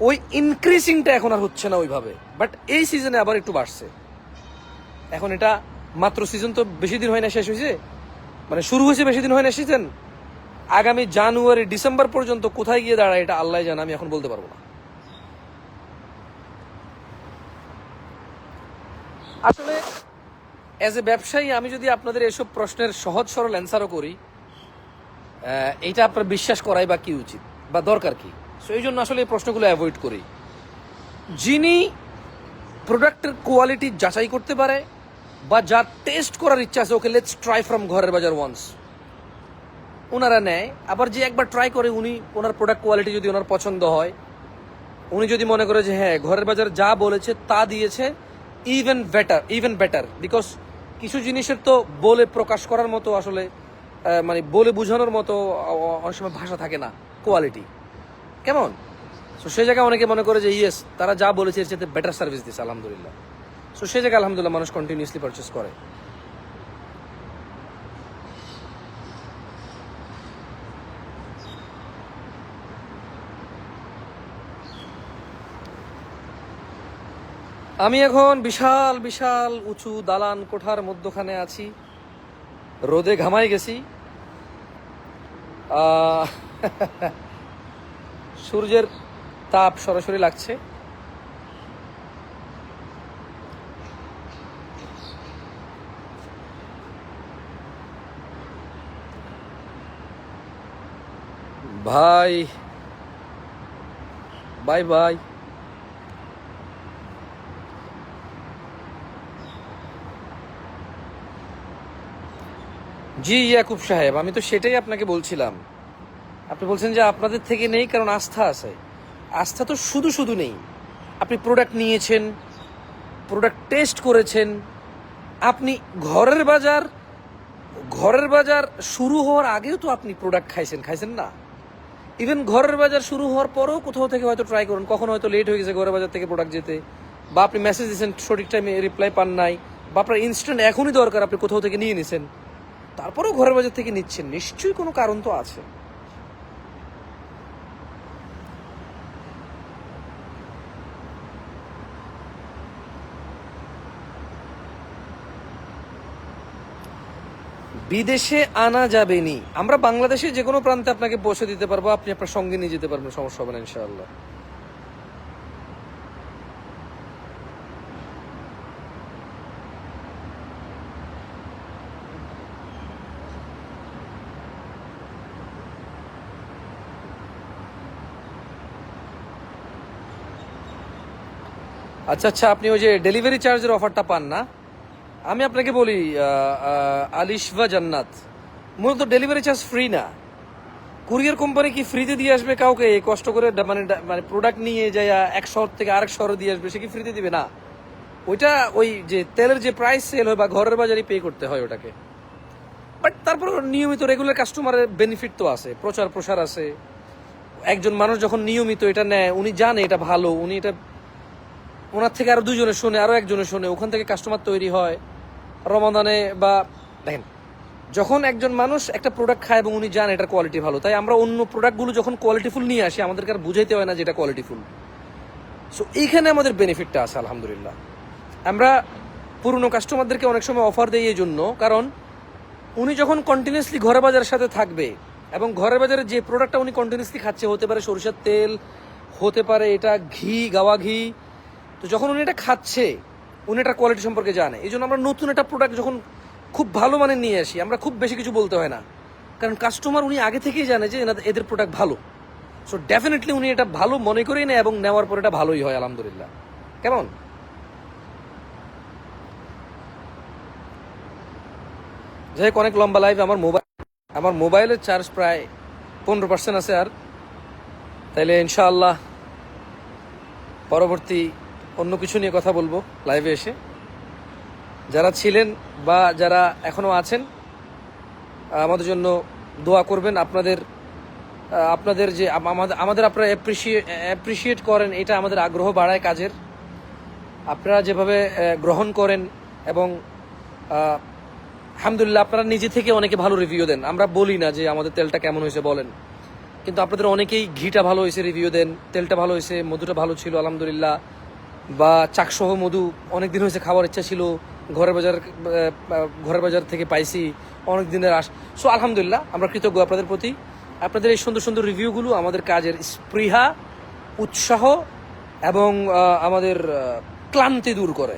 ওই ইনক্রিজিংটা এখন আর হচ্ছে না ওইভাবে, বাট এই সিজনে আবার একটু বাড়ছে। এখন এটা মাত্র সিজন তো বেশি দিন হয় না শেষ হয়েছে, মানে শুরু হয়েছে বেশি দিন হয় না সিজন। আগামী জানুয়ারি ডিসেম্বর পর্যন্ত কোথায় গিয়ে দাঁড়ায় এটা আল্লাহ জানে, আমি এখন বলতে পারবো না। আসলে অ্যাজ এ ব্যবসায়ী আমি যদি আপনাদের এসব প্রশ্নের সহজ সরল অ্যান্সারও করি, এইটা আপনার বিশ্বাস করাই বা কি উচিত বা দরকার কি? সো এই জন্য আসলে এই প্রশ্নগুলো অ্যাভয়েড করি। যিনি প্রোডাক্টের কোয়ালিটি যাচাই করতে পারে বা যা টেস্ট করার ইচ্ছা আছে, ওকে লেটস ট্রাই ফ্রম ঘরের বাজার ওয়ান্স, ওনারা নেয়। আবার যে একবার ট্রাই করে, উনি ওনার প্রোডাক্ট কোয়ালিটি যদি ওনার পছন্দ হয়, উনি যদি মনে করে যে হ্যাঁ ঘরের বাজার যা বলেছে তা দিয়েছে, ইভেন বেটার, বিকজ কিছু জিনিসের তো বলে প্রকাশ করার মতো আসলে মানে বলে বোঝানোর মতো অনেক সময় ভাষা থাকে না, কোয়ালিটি কেমন। সো সেই জায়গায় অনেকে মনে করে যে ইয়েস তারা যা বলেছে এর চাইতে বেটার সার্ভিস দিচ্ছে আলহামদুলিল্লাহ। সো সেই জায়গায় আলহামদুলিল্লাহ মানুষ কন্টিনিউসলি পারচেস করে। আমি এখন বিশাল বিশাল উঁচু দালান কোঠার মধ্যখানে আছি, রোদে ঘামাই গেছি। সূর্যের তাপ সরাসরি লাগছে। ভাই বাই বাই। জি ইয়াকুব সাহেব, আমি তো সেটাই আপনাকে বলছিলাম। আপনি বলছেন যে আপনাদের থেকে নেই কারণ আস্থা আছে। আস্থা তো শুধু শুধু নেই, আপনি প্রোডাক্ট নিয়েছেন, প্রোডাক্ট টেস্ট করেছেন। আপনি ঘরের বাজার শুরু হওয়ার আগেও তো আপনি প্রোডাক্ট খাইছেন না? ইভেন ঘরের বাজার শুরু হওয়ার পরেও কোথাও থেকে হয়তো ট্রাই করুন, কখনো হয়তো লেট হয়ে গেছে ঘরের বাজার থেকে প্রোডাক্ট যেতে, বা আপনি মেসেজ দিয়েছেন সঠিক টাইমে রিপ্লাই পান নাই, বা আপনার ইনস্ট্যান্ট এখনই দরকার আপনি কোথাও থেকে নিয়ে নিছেন, তারপরেও ঘরের বাজার থেকে নিচ্ছেন, নিশ্চয়ই কোনো কারণ তো আছে। বিদেশে আনা যাবে নি, আমরা বাংলাদেশে যে কোনো প্রান্তে আপনাকে পৌঁছে দিতে পারবো, আপনি আপনার সঙ্গে নিয়ে যেতে পারবেন, সমস্যা হবে না ইনশাআল্লাহ। আচ্ছা আচ্ছা, আপনি ওই যে ডেলিভারি চার্জের অফারটা পান না? আমি আপনাকে বলি আলিশবা জান্নাত, মূলত ডেলিভারি চার্জ ফ্রি না। কুরিয়ার কোম্পানি কি ফ্রিতে দিয়ে আসবে কাউকে? কষ্ট করে মানে মানে প্রোডাক্ট নিয়ে যায় এক শহর থেকে আরেক শহরে দিয়ে আসবে, সে কি ফ্রিতে দিবে? না, ওইটা ওই যে তেলের যে প্রাইস সেল হয় বা ঘরের বাজারে পে করতে হয় ওটাকে। বাট তারপর নিয়মিত রেগুলার কাস্টমারের বেনিফিট তো আছে, প্রচার প্রসার আছে। একজন মানুষ যখন নিয়মিত এটা নেয়, উনি জানে এটা ভালো, উনি এটা ওনার থেকে আরো দুজনে শোনে, আরো একজনে শোনে, ওখান থেকে কাস্টমার তৈরি হয় রমাদানে। বা দেখেন, যখন একজন মানুষ একটা প্রোডাক্ট খায় এবং উনি জানে এটার কোয়ালিটি ভালো, তাই আমরা অন্য প্রোডাক্টগুলো যখন কোয়ালিটিফুল নিয়ে আসি, আমাদেরকে আর বুঝাইতে হয় না যে এটা কোয়ালিটিফুল। সো এইখানে আমাদের বেনিফিটটা আছে আলহামদুলিল্লাহ। আমরা পুরনো কাস্টমারদেরকে অনেক সময় অফার দিই এই জন্য, কারণ উনি যখন কন্টিনিউসলি ঘরে বাজারের সাথে থাকবে এবং ঘরের বাজারে যে প্রোডাক্টটা উনি কন্টিনিউসলি খাচ্ছে, হতে পারে সরিষার তেল, হতে পারে এটা ঘি, গাওয়া ঘি, তো যখন উনি এটা খাচ্ছে উনি এটার কোয়ালিটি সম্পর্কে জানে। এই জন্য আমরা নতুন একটা প্রোডাক্ট যখন খুব ভালো মানের নিয়ে আসি, আমরা খুব বেশি কিছু বলতে হয় না, কারণ কাস্টমার উনি আগে থেকেই জানে যে এদের প্রোডাক্ট ভালো। সো ডেফিনেটলি উনি এটা ভালো মনে করেই নেয় এবং নেওয়ার পর এটা ভালোই হয় আলহামদুলিল্লাহ। কেমন? যাই হোক, অনেক লম্বা লাইভ। আমার মোবাইলের চার্জ প্রায় 15% আছে আর, তাইলে ইনশাআল্লাহ পরবর্তী অন্য কিছু নিয়ে কথা বলবো লাইভে এসে। যারা ছিলেন বা যারা এখনো আছেন, আমাদের জন্য দোয়া করবেন। আপনাদের যে আমাদের আপনারা অ্যাপ্রিসিয়েট করেন, এটা আমাদের আগ্রহ বাড়ায় কাজের। আপনারা যেভাবে গ্রহণ করেন এবং আলহামদুলিল্লাহ আপনারা নিজে থেকে অনেকে ভালো রিভিউ দেন। আমরা বলি না যে আমাদের তেলটা কেমন হয়েছে বলেন, কিন্তু আপনাদের অনেকেই ঘিটা ভালো হয়েছে রিভিউ দেন, তেলটা ভালো হয়েছে, মধুটা ভালো ছিল আলহামদুলিল্লাহ, বা চাকসহ মধু অনেক দিন হয়েছে খাওয়ার ইচ্ছা ছিল, ঘরের বাজার থেকে পাইছি অনেক দিনের সো আলহামদুলিল্লাহ আমরা কৃতজ্ঞ আপনাদের প্রতি। আপনাদের এই সুন্দর সুন্দর রিভিউগুলো আমাদের কাজের স্পৃহা, উৎসাহ এবং আমাদের ক্লান্তি দূর করে।